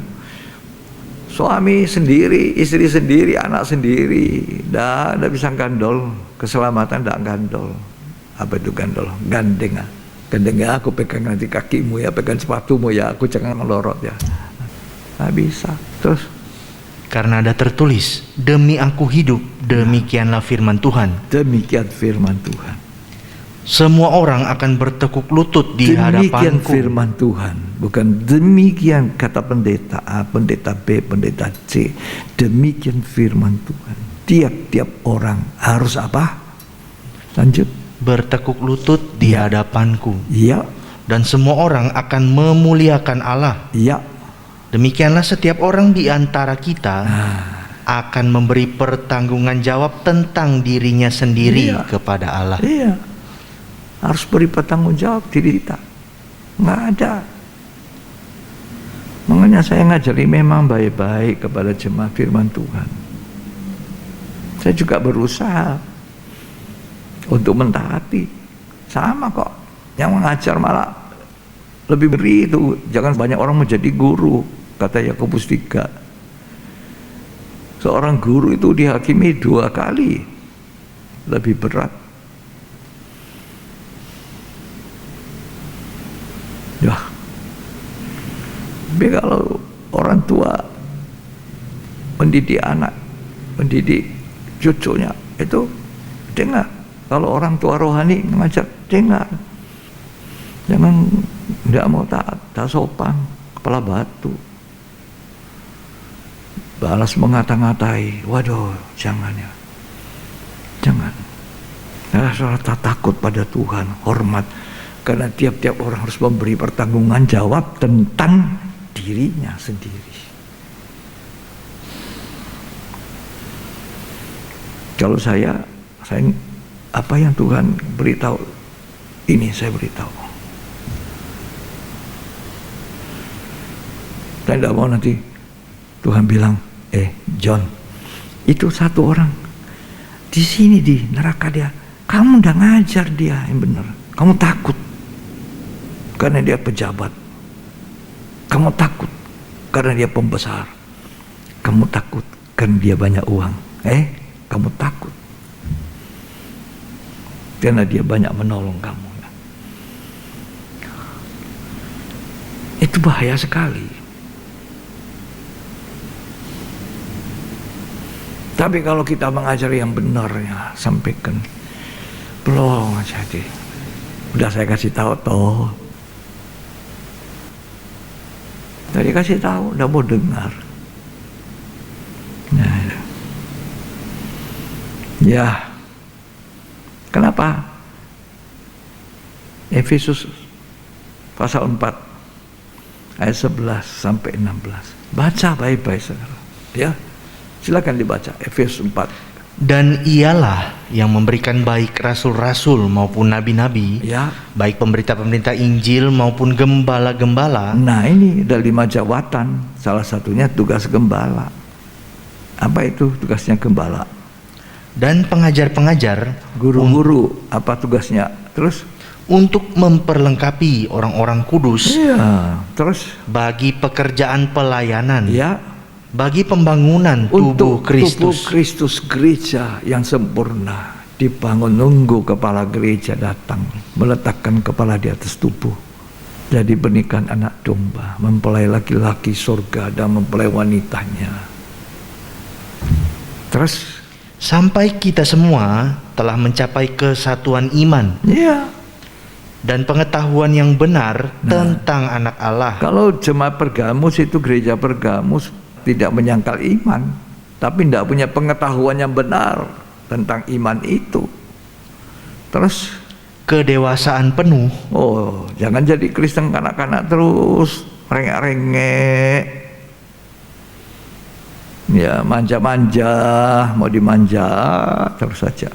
suami sendiri, istri sendiri, anak sendiri, tidak bisa gandol, keselamatan tidak gandol. Apa itu gandol? Gandeng. Gandengnya aku pegang nanti kakimu ya, pegang sepatumu ya, aku jangan melorot ya. Nggak bisa. Terus? Karena ada tertulis, demi aku hidup, demikianlah firman Tuhan. Demikian firman Tuhan. Semua orang akan bertekuk lutut di Demikian hadapanku. firman Tuhan. Bukan demikian kata pendeta A, pendeta B, pendeta C. Demikian firman Tuhan. Tiap-tiap orang harus apa? Lanjut. Bertekuk lutut di hadapanku. Iya. Dan semua orang akan memuliakan Allah. Iya. Demikianlah setiap orang di antara kita akan memberi pertanggungan jawab tentang dirinya sendiri kepada Allah. Iya. Harus beri pertanggung jawab diri kita. Nggak ada. Makanya saya ngajari memang baik-baik kepada jemaat firman Tuhan. Saya juga berusaha untuk mentaati. Sama kok. Yang mengajar malah lebih beri itu. Jangan banyak orang menjadi guru, kata Yakobus 3. Seorang guru itu dihakimi 2 kali. Lebih berat. Ya. Tapi kalau orang tua mendidik anak, mendidik cucunya, itu dengar. Kalau orang tua rohani mengajar, dengar. Jangan tidak mau taat, tak sopan, kepala batu. balas mengata-ngatai. Waduh, jangan ya. Jangan. Nah, saudara tak takut pada Tuhan, hormat. Karena tiap-tiap orang harus memberi pertanggungan jawab tentang dirinya sendiri. Kalau saya apa yang Tuhan beritahu, ini saya beritahu. Saya tidak mau nanti Tuhan bilang, John, itu satu orang di sini di neraka dia, kamu udah ngajar dia yang benar, kamu takut karena dia pejabat, kamu takut karena dia pembesar, kamu takut karena dia banyak uang, kamu takut karena dia banyak menolong kamu. Itu bahaya sekali. Tapi kalau kita mengajar yang benar ya, sampaikan. Belum jadi. Udah saya kasih tahu toh. Tadi kasih tahu, udah mau dengar. Nah, ya. Kenapa? Efesus pasal 4 ayat 11 sampai 16. Baca baik-baik sekarang. Ya. Silakan dibaca Efesus 4. Dan ialah yang memberikan baik rasul-rasul maupun nabi-nabi, Ya. baik pemberita-pemberita Injil maupun gembala-gembala. Nah, ini ada 5 jabatan. Salah satunya tugas gembala. Apa itu tugasnya gembala? Dan pengajar-pengajar, Guru-guru, apa tugasnya? Terus? untuk memperlengkapi orang-orang kudus Iya. Terus? bagi pekerjaan pelayanan, Ya. bagi pembangunan tubuh Untuk tubuh Kristus. Kristus, gereja yang sempurna dibangun, nunggu kepala gereja datang, meletakkan kepala di atas tubuh. Jadi pernikahan anak domba, mempelai laki-laki surga dan mempelai wanitanya. Terus? Sampai kita semua telah mencapai kesatuan iman Iya. dan pengetahuan yang benar tentang anak Allah. Kalau jemaat Pergamus itu, gereja Pergamus tidak menyangkal iman, tapi tidak punya pengetahuan yang benar tentang iman itu. Terus, Kedewasaan penuh jangan jadi Kristen kanak-kanak terus, rengek-rengek. Ya, manja-manja, mau dimanja terus saja.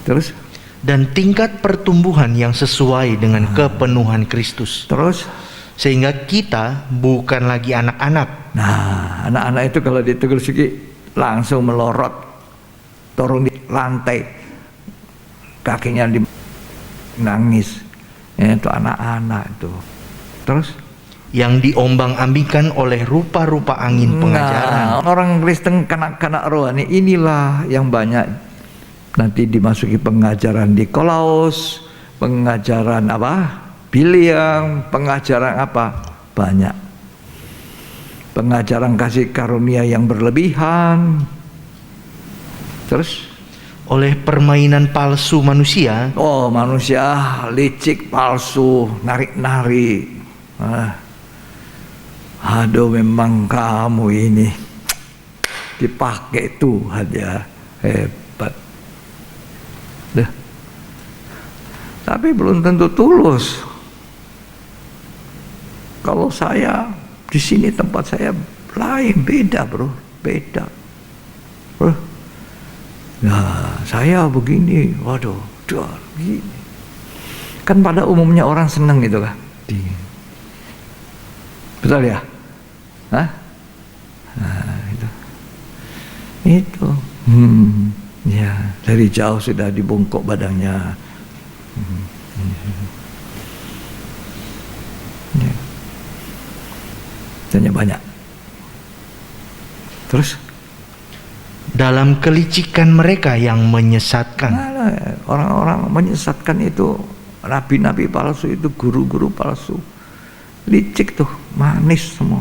Terus? dan tingkat pertumbuhan yang sesuai dengan kepenuhan Kristus, Terus? sehingga kita bukan lagi anak-anak. Nah, anak-anak itu kalau ditegur sedikit langsung melorot, turun di lantai, kakinya nangis. Itu anak-anak itu. Terus? yang diombang-ambingkan oleh rupa-rupa angin pengajaran. Nah, orang Kristen kanak-kanak rohani inilah yang banyak nanti dimasuki pengajaran Nikolaus, pengajaran apa? Biliang, pengajaran apa? Banyak. Pengajaran kasih karunia yang berlebihan. Terus? Oleh permainan palsu manusia, Manusia licik, palsu, narik-narik. Aduh, memang kamu ini dipakai Tuhan ya, hebat. Tapi belum tentu tulus. Kalau saya di sini tempat saya lain, beda bro, beda. Bro. Nah, saya begini, waduh, begini. Kan pada umumnya orang senang gitu kan. Betul ya? Hah? Nah, itu. Ya, dari jauh sudah dibungkuk badannya. Ya. Tanya banyak. Terus? dalam kelicikan mereka yang menyesatkan. Orang-orang menyesatkan itu, nabi-nabi palsu itu, guru-guru palsu. Licik tuh, manis semua.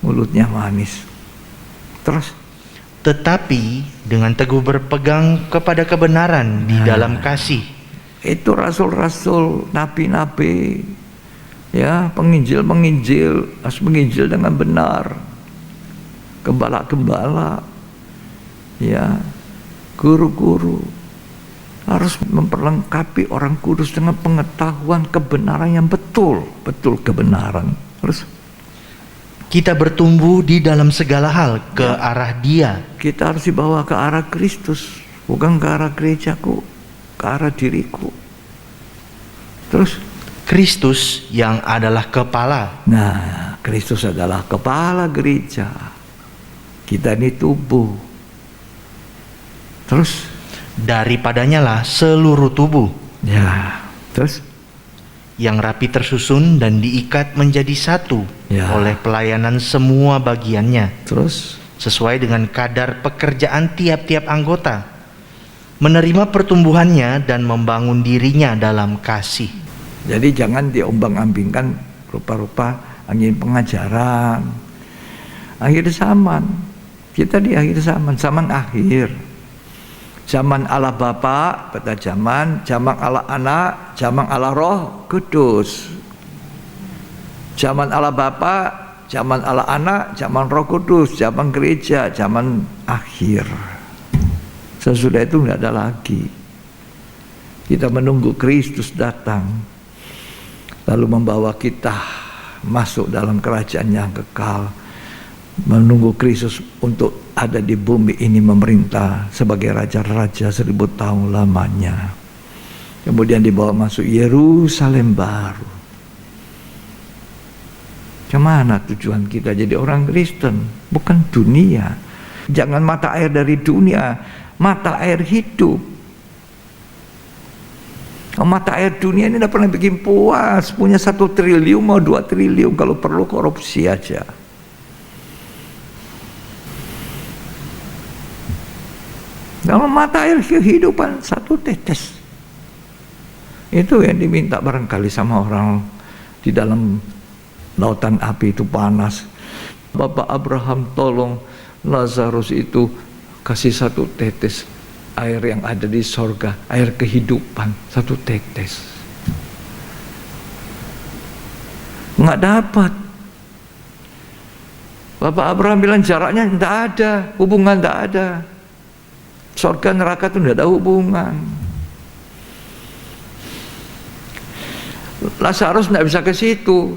Mulutnya manis. Terus? Tetapi dengan teguh berpegang kepada kebenaran di dalam kasih. Itu rasul-rasul, nabi-nabi Ya, penginjil harus menginjil dengan benar. Gembala-gembala, ya, guru-guru harus memperlengkapi orang kudus dengan pengetahuan kebenaran yang betul kebenaran. Terus kita bertumbuh di dalam segala hal ke arah Dia. kita harus dibawa ke arah Kristus, bukan ke arah gerejaku, ke arah diriku. Terus Kristus yang adalah kepala. nah, Kristus adalah kepala gereja. Kita ini tubuh. Terus Daripadanya lah seluruh tubuh ya, terus yang rapi tersusun dan diikat menjadi satu Ya. oleh pelayanan semua bagiannya, terus sesuai dengan kadar pekerjaan tiap-tiap anggota, menerima pertumbuhannya dan membangun dirinya dalam kasih. jadi jangan diombang-ambingkan rupa-rupa angin pengajaran. Akhir zaman, kita di akhir zaman akhir. Zaman Allah Bapa pada zaman Allah Anak, zaman Allah Roh Kudus. Zaman Allah Bapa, zaman Allah Anak, zaman Roh Kudus, zaman gereja, zaman akhir. Sesudah itu tidak ada lagi. Kita menunggu Kristus datang, lalu membawa kita masuk dalam kerajaan yang kekal. Menunggu Kristus untuk ada di bumi ini memerintah sebagai raja-raja 1000 tahun lamanya. Kemudian dibawa masuk Yerusalem baru. Kemana tujuan kita jadi orang Kristen? Bukan dunia. Jangan mata air dari dunia, mata air hidup. Mata air dunia ini tidak pernah bikin puas. Punya 1 triliun mau 2 triliun, kalau perlu korupsi aja. Kalau mata air kehidupan 1 tetes, itu yang diminta barangkali sama orang di dalam lautan api itu panas. Bapak Abraham, tolong Lazarus itu kasih 1 tetes air yang ada di sorga, air kehidupan, 1 tetes. Nggak dapat. Bapak Abraham bilang jaraknya tidak ada, hubungan tidak ada. Sorga neraka itu tidak ada hubungan. Lazarus tidak bisa ke situ.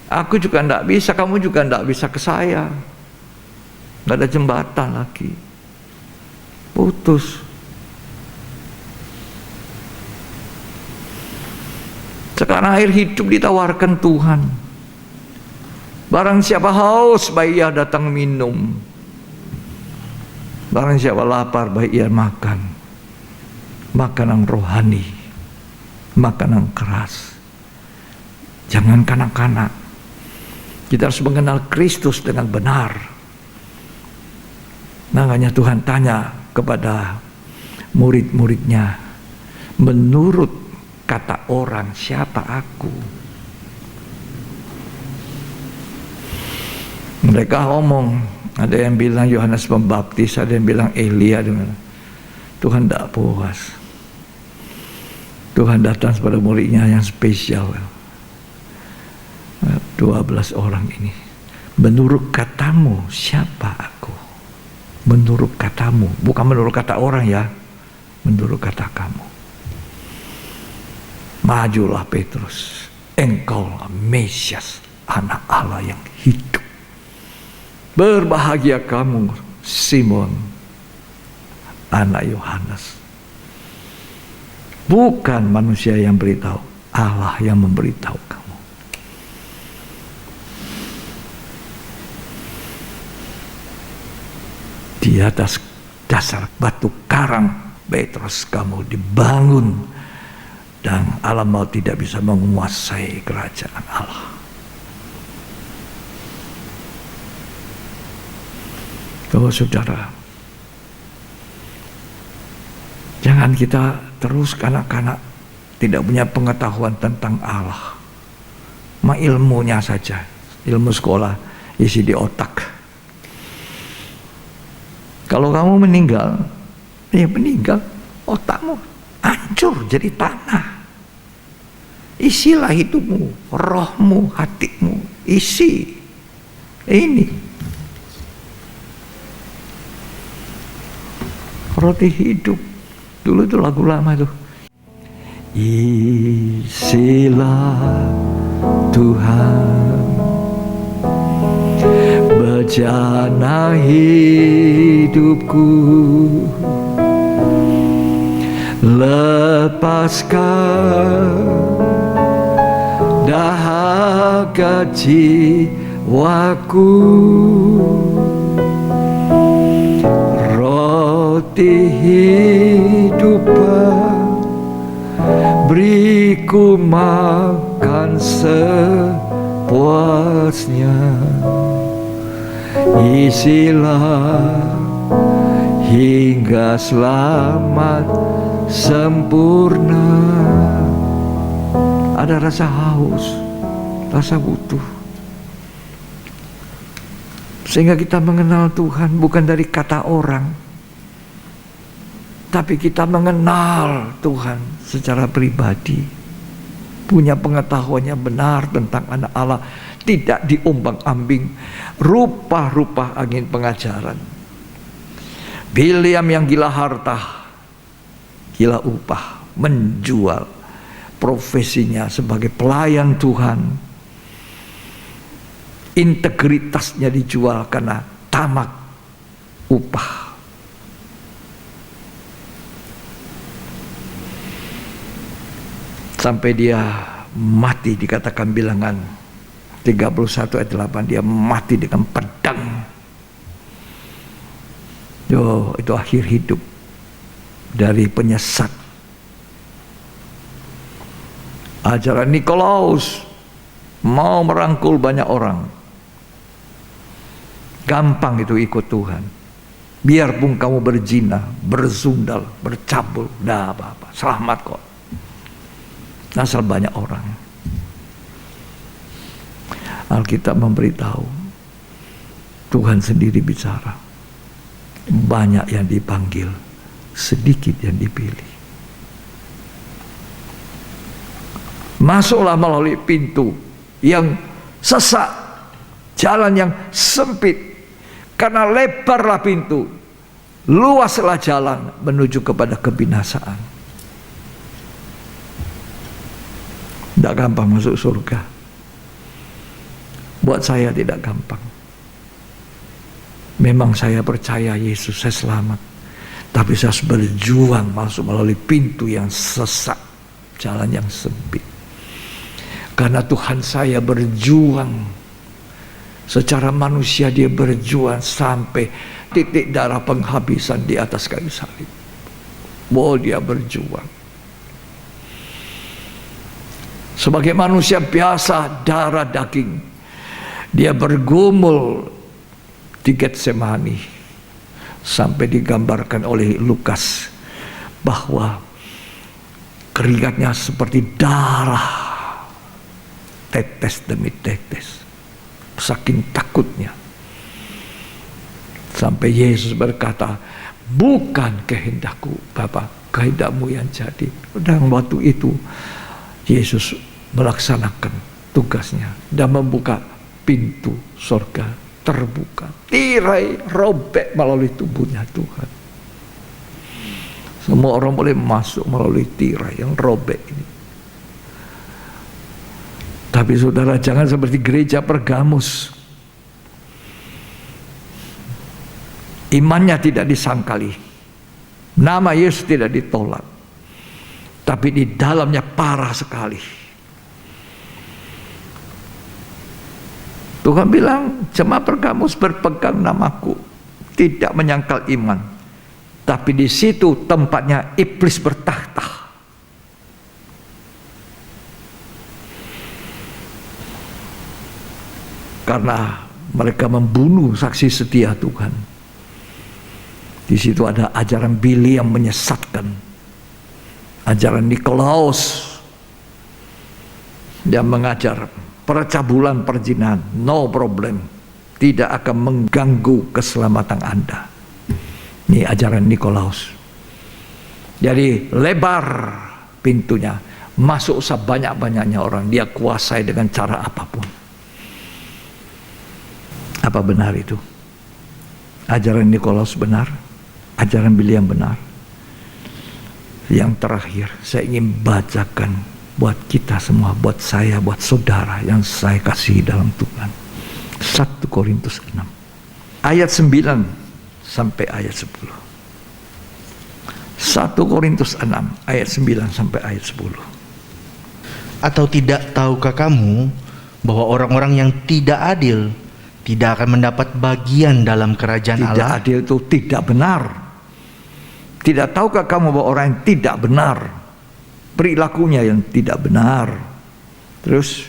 Aku juga tidak bisa, kamu juga tidak bisa ke saya. Tidak ada jembatan lagi. Putus. Sekarang air hidup ditawarkan Tuhan. Barang siapa haus, baik ia datang minum. Barang siapa lapar, baik ia makan. Makanan rohani, makanan keras. Jangan kanak-kanak. Kita harus mengenal Kristus dengan benar. Makanya Tuhan tanya kepada murid-muridnya, menurut kata orang, siapa aku? Mereka ngomong, ada yang bilang Yohanes Pembaptis, ada yang bilang Elia. Tuhan tidak puas. Tuhan datang kepada muridnya yang spesial, 12 orang ini. Menurut katamu, siapa aku? Menurut katamu, bukan menurut kata orang ya, menurut kata kamu. Majulah Petrus, engkaulah Mesias, anak Allah yang hidup. Berbahagia kamu Simon, anak Yohanes. Bukan manusia yang beritahu, Allah yang memberitahu kamu. Di atas dasar batu karang Petrus kamu dibangun, dan alam maut tidak bisa menguasai kerajaan Allah. Kalau saudara, jangan kita terus kanak-kanak tidak punya pengetahuan tentang Allah. Ilmunya saja, ilmu sekolah isi di otak. Kalau kamu meninggal, ya meninggal, otakmu hancur jadi tanah. Isilah hidupmu, rohmu, hatimu, isi ini. Roti hidup. Dulu itu lagu lama tuh. Isilah Tuhan bejana hidupku, lepaskan dahaga jiwaku, roti hidupan beriku makan sepuasnya, isilah hingga selamat sempurna. Ada rasa haus, rasa butuh, sehingga kita mengenal Tuhan bukan dari kata orang, tapi kita mengenal Tuhan secara pribadi, punya pengetahuannya benar tentang anak Allah, tidak diombang-ambing rupa-rupa angin pengajaran. Bileam yang gila harta, gila upah, menjual profesinya sebagai pelayan Tuhan, integritasnya dijual karena tamak upah. Sampai dia mati, dikatakan bilangan 31 ayat 8, dia mati dengan pedang. Itu akhir hidup dari penyesat. Ajaran Nikolaus mau merangkul banyak orang. Gampang itu ikut Tuhan. Biarpun kamu berzina, berzundal, bercabul, dah apa-apa, selamat kok. Asal banyak orang. Alkitab memberitahu, Tuhan sendiri bicara, banyak yang dipanggil, sedikit yang dipilih. Masuklah melalui pintu yang sesak, jalan yang sempit, karena lebarlah pintu, luaslah jalan menuju kepada kebinasaan. Tidak gampang masuk surga. Buat saya tidak gampang. Memang saya percaya Yesus, saya selamat. Tapi saya harus berjuang masuk melalui pintu yang sesak, jalan yang sempit. Karena Tuhan saya berjuang. Secara manusia dia berjuang sampai titik darah penghabisan di atas kayu salib. Dia berjuang. Sebagai manusia biasa, darah daging, dia bergumul di Getsemani, sampai digambarkan oleh Lukas bahwa keringatnya seperti darah, tetes demi tetes, saking takutnya. Sampai Yesus berkata, bukan kehendakku Bapa, kehendakmu yang jadi. Dan waktu itu Yesus melaksanakan tugasnya dan membuka pintu surga, terbuka, tirai robek melalui tubuhnya Tuhan. Semua orang boleh masuk melalui tirai yang robek ini. Tapi saudara, jangan seperti gereja Pergamus. Imannya tidak disangkali, nama Yesus tidak ditolak, tapi di dalamnya parah sekali. Tuhan bilang, jemaat Pergamus berpegang namaku, tidak menyangkal iman, tapi di situ tempatnya iblis bertahta. Karena mereka membunuh saksi setia Tuhan. Di situ ada ajaran Bileam yang menyesatkan, ajaran Nikolaus yang mengajar percabulan, perjinahan, no problem, tidak akan mengganggu keselamatan Anda. Ini ajaran Nikolaus. Jadi lebar pintunya, masuk sebanyak-banyaknya orang, dia kuasai dengan cara apapun. Apa benar itu? Ajaran Nikolaus benar? Ajaran William benar? Yang terakhir, saya ingin bacakan buat kita semua, buat saya, buat saudara yang saya kasihi dalam Tuhan. 1 Korintus 6 ayat 9 sampai ayat 10. 1 Korintus 6 ayat 9 sampai ayat 10. Atau tidak tahukah kamu bahwa orang-orang yang tidak adil tidak akan mendapat bagian dalam kerajaan Tidak Allah? adil itu tidak benar. Tidak tahukah kamu bahwa orang yang tidak benar, perilakunya yang tidak benar. Terus,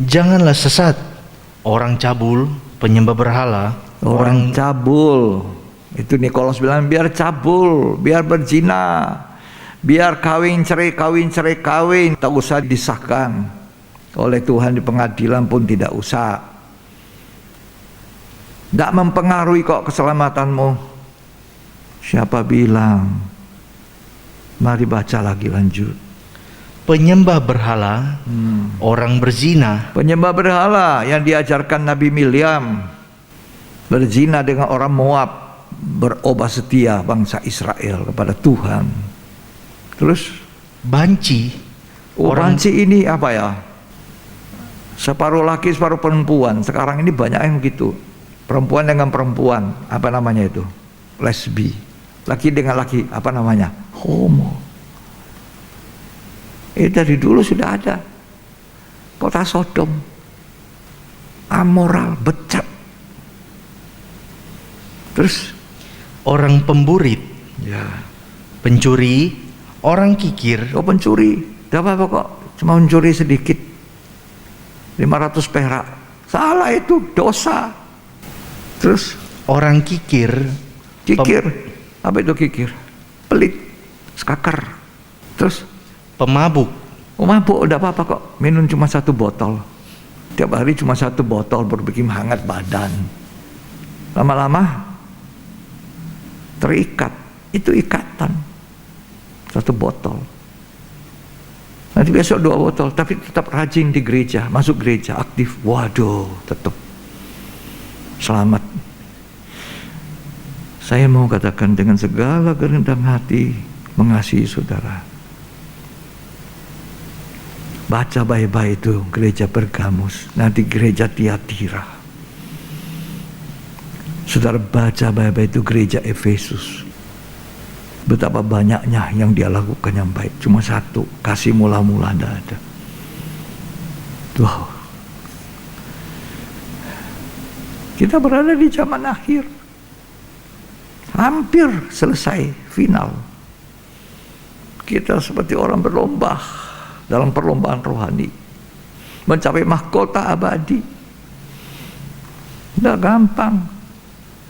Janganlah sesat. Orang cabul, penyembah berhala, orang cabul, itu Nikolaus bilang biar cabul, biar berzina, biar kawin cerai, tak usah disahkan oleh Tuhan di pengadilan pun tidak usah. Tidak mempengaruhi kok keselamatanmu. Siapa bilang? Mari baca lagi lanjut. penyembah berhala, orang berzina, Penyembah berhala yang diajarkan Nabi William, berzina dengan orang Moab, berubah setia bangsa Israel kepada Tuhan. Terus banci, banci ini apa ya? Separuh laki separuh perempuan. Sekarang ini banyak yang begitu. Perempuan dengan perempuan, apa namanya itu? Lesbi. Laki dengan laki, apa namanya? Homo. Dari dulu sudah ada. Kota Sodom, amoral, becek. Terus orang pemburit, ya, pencuri, orang kikir, kau pencuri, tidak apa-apa kok, cuma mencuri sedikit, 500 perak, salah itu, dosa. Terus orang kikir, apa itu kikir? Pelit, skakar. Terus pemabuk, mabuk udah apa-apa kok, minum cuma 1 botol, tiap hari cuma 1 botol berbikin hangat badan, lama-lama terikat, itu ikatan 1 botol, nanti besok 2 botol, tapi tetap rajin di gereja, masuk gereja, aktif, waduh, tetap selamat. Saya mau katakan dengan segala kerendahan hati, mengasihi saudara. Baca baik-baik itu gereja Pergamus, nanti gereja Tiatira. Saudara baca baik-baik itu gereja Efesus. Betapa banyaknya yang dia lakukan yang baik. Cuma 1, kasih mula-mula tidak ada. Wow. Kita berada di zaman akhir. Hampir selesai, final. Kita seperti orang berlomba dalam perlombaan rohani mencapai mahkota abadi. Tidak gampang,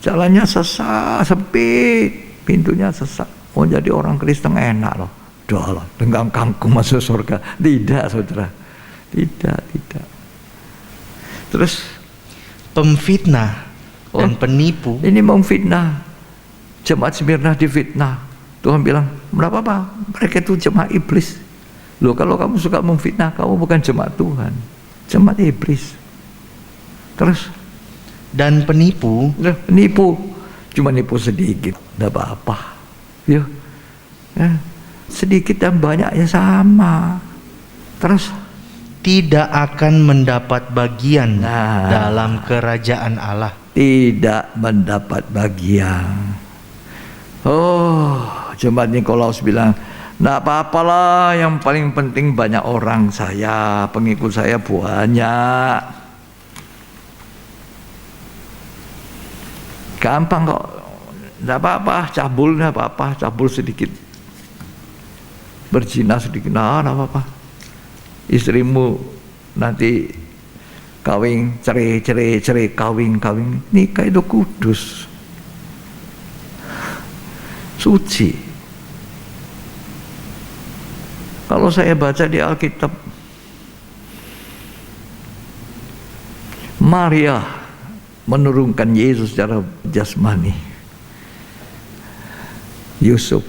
jalannya sesat, sempit, pintunya sesat. Mau jadi orang Kristen enak loh, dah lah, dengan kangkung masuk surga. Tidak, saudara, tidak. Terus pemfitnah dan penipu. Ini memfitnah, jemaat Smyrna difitnah. Tuhan bilang, berapa apa? Mereka itu jemaat iblis. Loh, kalau kamu suka memfitnah, kamu bukan jemaat Tuhan, jemaat iblis. Terus Dan penipu, nipu, cuma nipu sedikit, tidak apa-apa. Ya, sedikit dan banyaknya sama. Terus tidak akan mendapat bagian Nah. dalam kerajaan Allah. tidak mendapat bagian. Oh, jemaat Nikolaus bilang, nggak apa-apalah, yang paling penting banyak orang saya, pengikut saya banyak. Gampang kok, nggak apa-apa, cabul nggak apa-apa, cabul sedikit, berzina sedikit, nggak apa-apa. Istrimu nanti kawin, cerai, kawin, nikah itu kudus, suci. Kalau saya baca di Alkitab, Maria menurunkan Yesus secara jasmani. Yusuf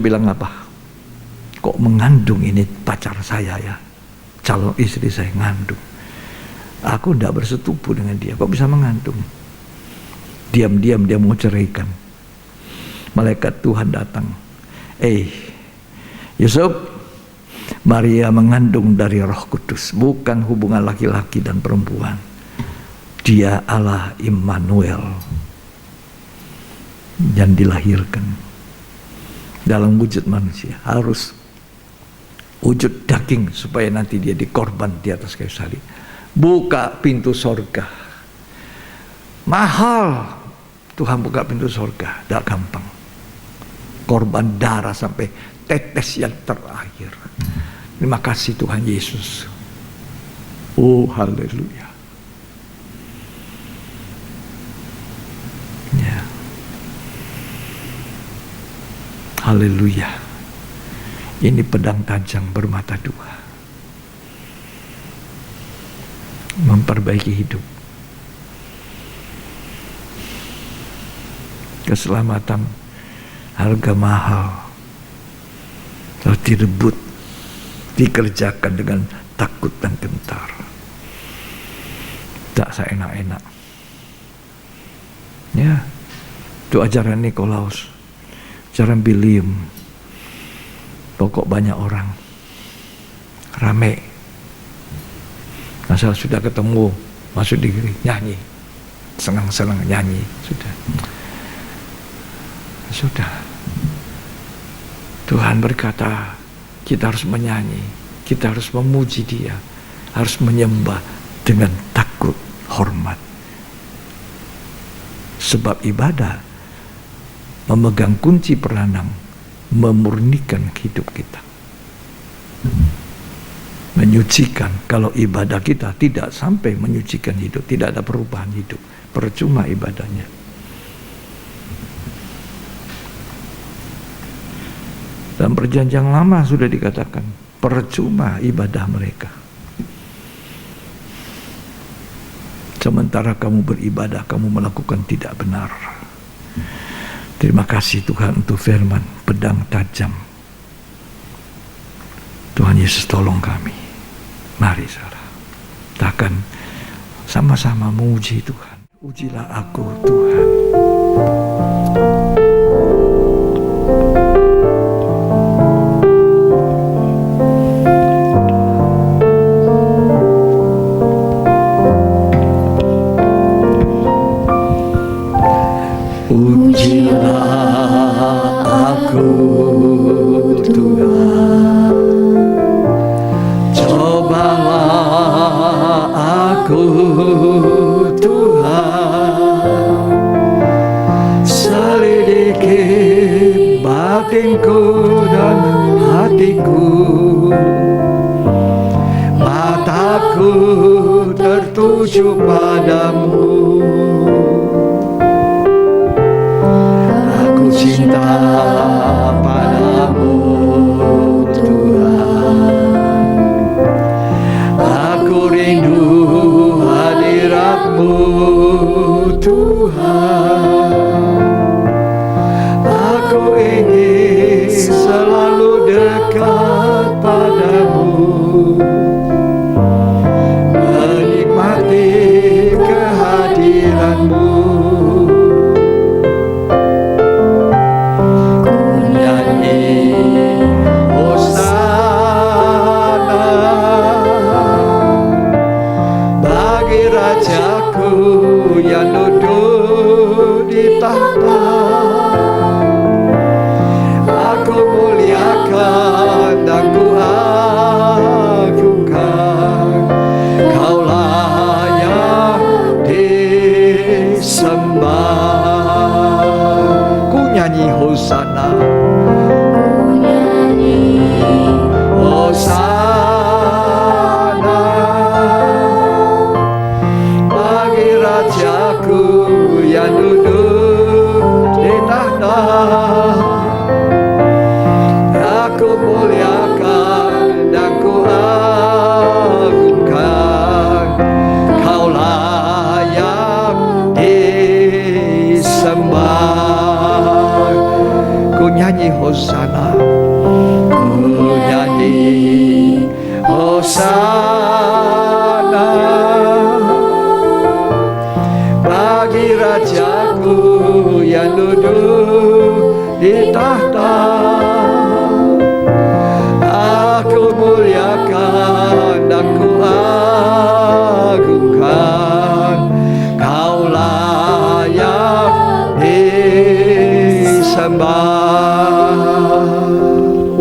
bilang apa? kok mengandung ini pacar saya ya, calon istri saya ngandung. Aku tidak bersetubuh dengan dia, kok bisa mengandung? Diam-diam dia mau ceraikan. Malaikat Tuhan datang. Yusuf, Maria mengandung dari Roh Kudus, bukan hubungan laki-laki dan perempuan. Dia Allah Immanuel yang dilahirkan dalam wujud manusia, harus wujud daging supaya nanti dia dikorban di atas kayu salib. Buka pintu sorga, mahal. Tuhan buka pintu sorga, tidak gampang. Korban darah sampai tetes yang terakhir. Terima kasih Tuhan Yesus. Oh haleluya. Ya. Haleluya. Ini pedang tajam bermata dua, memperbaiki hidup, keselamatan, harga mahal, harus direbut, dikerjakan dengan takut dan gentar, tak seenak-enak. Ya, itu ajaran Nikolaus, ajaran Bilium. Pokok banyak orang, rame. Masa sudah ketemu, masuk di nyanyi, senang-senang nyanyi, sudah. Tuhan berkata, kita harus menyanyi, kita harus memuji Dia, harus menyembah dengan takut, hormat. Sebab ibadah memegang kunci peranan memurnikan hidup kita, menyucikan. Kalau ibadah kita tidak sampai menyucikan hidup, tidak ada perubahan hidup, percuma ibadahnya. Dalam perjanjian lama sudah dikatakan percuma ibadah mereka. Sementara kamu beribadah, kamu melakukan tidak benar. Terima kasih Tuhan untuk firman, pedang tajam. Tuhan Yesus tolong kami. Mari saudara, kita akan sama-sama memuji Tuhan. Ujilah aku Tuhan. Batinku dan hatiku, mataku tertuju padamu. Aku cinta padamu Tuhan, aku rindu hadirat-Mu Tuhan. Aku ingin selalu dekat padamu, menikmati kehadiran-Mu. Ku nyanyi Hosana bagi Rajaku yang duduk di tahta. Dan ku agungkan, Kau layak disembah. Ku nyanyi Hosana, Hosana bagi Rajaku yang duduk di tahta.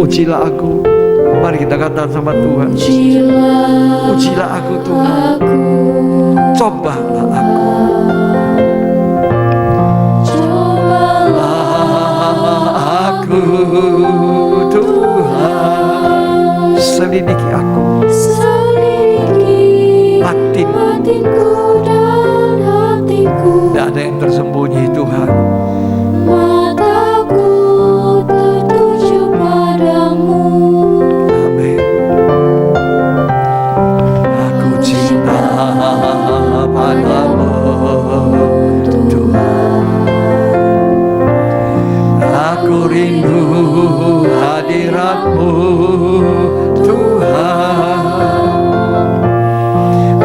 Ujilah aku. Mari kita katakan sama Tuhan. Ujilah aku Tuhan. Cobalah aku. Aku Tuhan, selidiki aku, batinku dan hatiku. Tidak ada yang tersembunyi Tuhan. Mataku tertuju padamu. Amin. Aku cinta padamu Tuhan. Aku rindu hadirat-Mu Tuhan.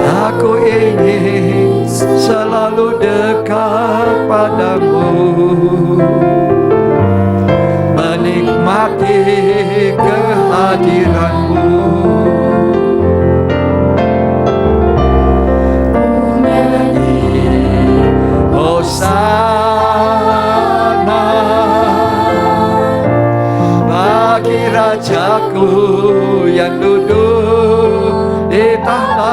Aku ingin selalu dekat padamu, menikmati kehadiran-Mu. Ku nyanyi Hosana bagi Rajaku yang duduk di tahta.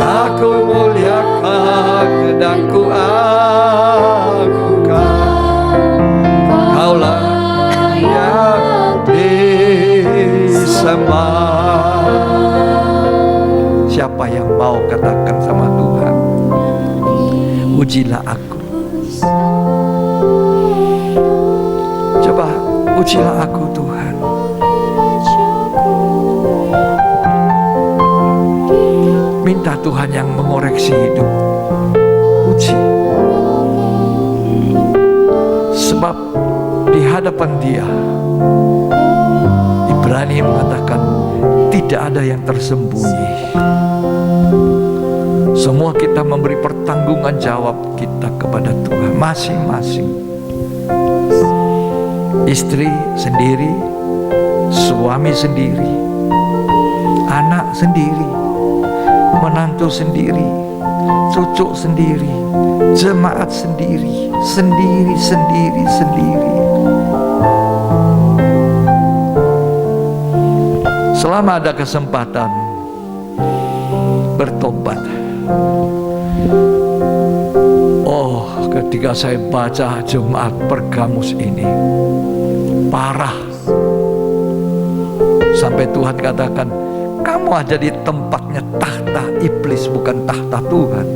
Aku muliakan dan ku agungkan, Kaulah yang disembah. Siapa yang mau katakan sama Tuhan, ujilah aku. Coba ujilah aku Tuhan. Minta Tuhan yang mengoreksi hidup. Uji. Sebab di hadapan Dia, Ibrani mengatakan tidak ada yang tersembunyi. Semua kita memberi pertanggungan jawab kita kepada Tuhan masing-masing. Istri sendiri, suami sendiri, anak sendiri, menantu sendiri, cucu sendiri, jemaat sendiri, sendiri. Selama ada kesempatan bertobat. Oh, ketika saya baca Jemaat Pergamus ini, parah. Sampai Tuhan katakan, kamu aja di tempatnya tahta iblis, bukan tahta Tuhan.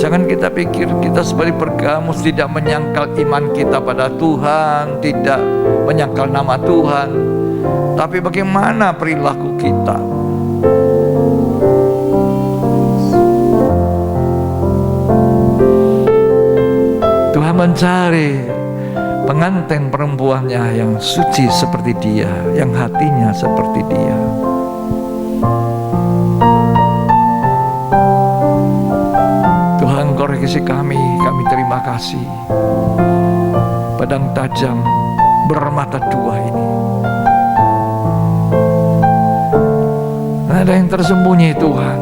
Jangan kita pikir kita sebagai Pergamus tidak menyangkal iman kita pada Tuhan, tidak menyangkal nama Tuhan. Tapi bagaimana perilaku kita? Tuhan mencari pengantin perempuannya yang suci seperti Dia, yang hatinya seperti Dia. Tuhan koreksi kami terima kasih. Pedang tajam bermata dua ini. Ada yang tersembunyi Tuhan.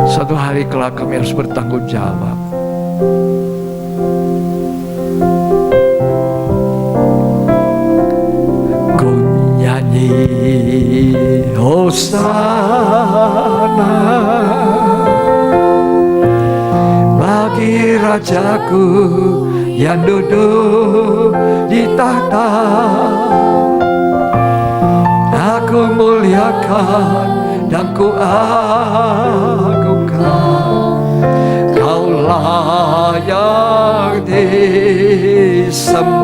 Suatu hari kelak kami harus bertanggung jawab. Ku nyanyi Hosana bagi Rajaku yang duduk di tahta. Aku muliakan dan ku agungkan, Kaulah yang disembah.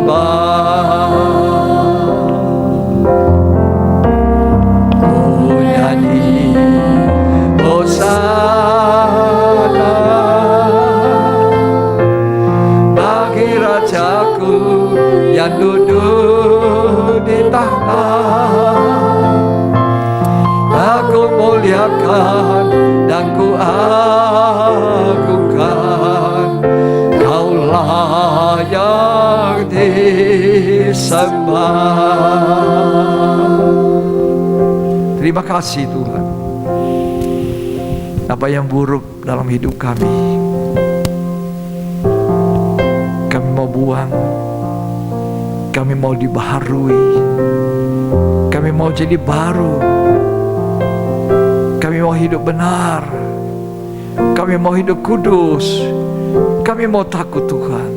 Ku nyanyi Hosana bagi Rajaku yang duduk di tahta. Aku muliakan dan ku agungkan, Kaulah yang disembah. Terima kasih Tuhan. Apa yang buruk dalam hidup kami mau kemampuan. Kami mau dibaharui. Kami mau jadi baru. Kami mau hidup benar. Kami mau hidup kudus. Kami mau takut Tuhan.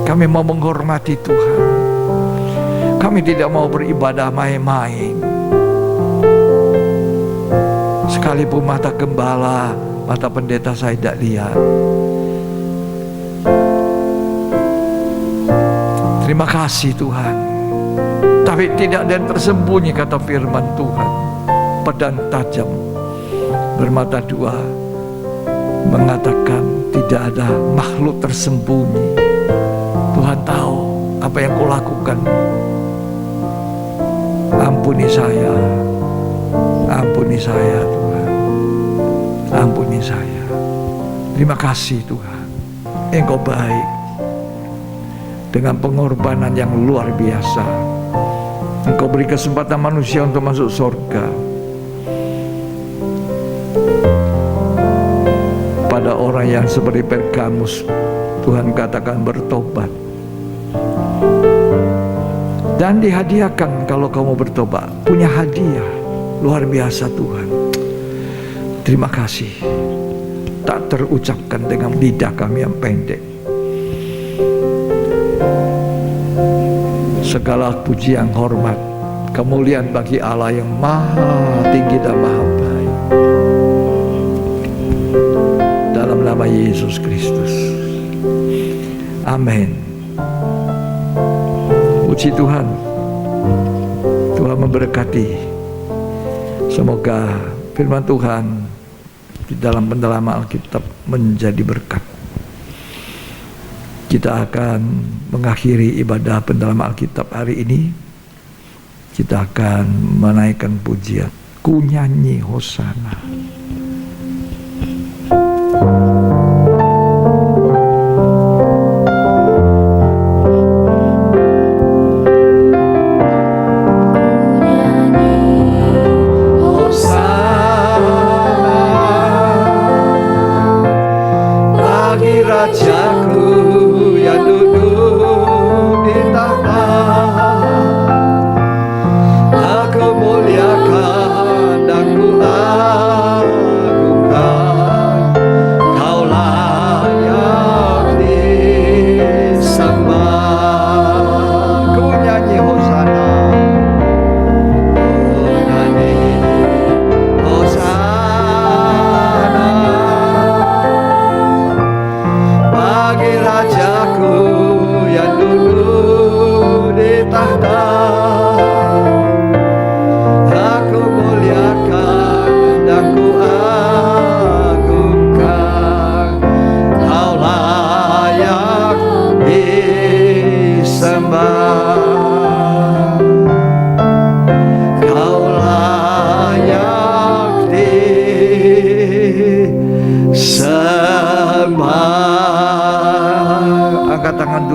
Kami mau menghormati Tuhan. Kami tidak mau beribadah main-main. Sekalipun mata gembala, mata pendeta saya tidak lihat. Terima kasih Tuhan. Tapi tidak ada yang tersembunyi, kata firman Tuhan. Pedang tajam bermata dua mengatakan tidak ada makhluk tersembunyi. Tuhan tahu apa yang kau lakukan. Ampuni saya. Ampuni saya Tuhan. Ampuni saya. Terima kasih Tuhan. Engkau baik. Dengan pengorbanan yang luar biasa, Engkau beri kesempatan manusia untuk masuk surga. Pada orang yang seperti Pergamus, Tuhan katakan bertobat. Dan dihadiahkan kalau kamu bertobat. Punya hadiah luar biasa Tuhan. Terima kasih. Tak terucapkan dengan lidah kami yang pendek. Segala pujian, hormat, kemuliaan bagi Allah yang maha tinggi dan maha baik. Dalam nama Yesus Kristus. Amin. Puji Tuhan. Tuhan memberkati. Semoga firman Tuhan di dalam pendalaman Alkitab menjadi berkat. Kita akan mengakhiri ibadah pendalaman Alkitab hari ini. Kita akan menaikkan pujian. Ku nyanyi Hosana.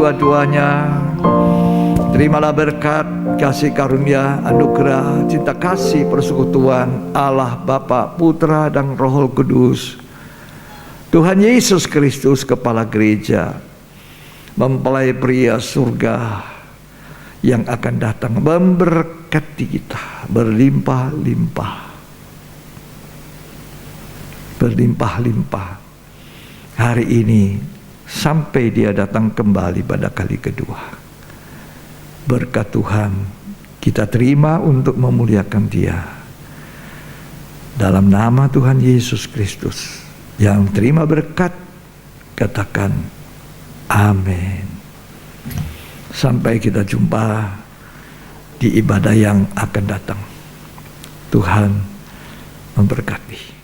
Dua-duanya. Terimalah berkat, kasih karunia, anugerah, cinta kasih, persekutuan Allah Bapa, Putra dan Roh Kudus. Tuhan Yesus Kristus Kepala Gereja, mempelai pria surga yang akan datang memberkati kita berlimpah-limpah. Berlimpah-limpah hari ini sampai dia datang kembali pada kali kedua. Berkat Tuhan kita terima untuk memuliakan Dia. Dalam nama Tuhan Yesus Kristus, yang terima berkat katakan amin. Sampai kita jumpa di ibadah yang akan datang. Tuhan memberkati.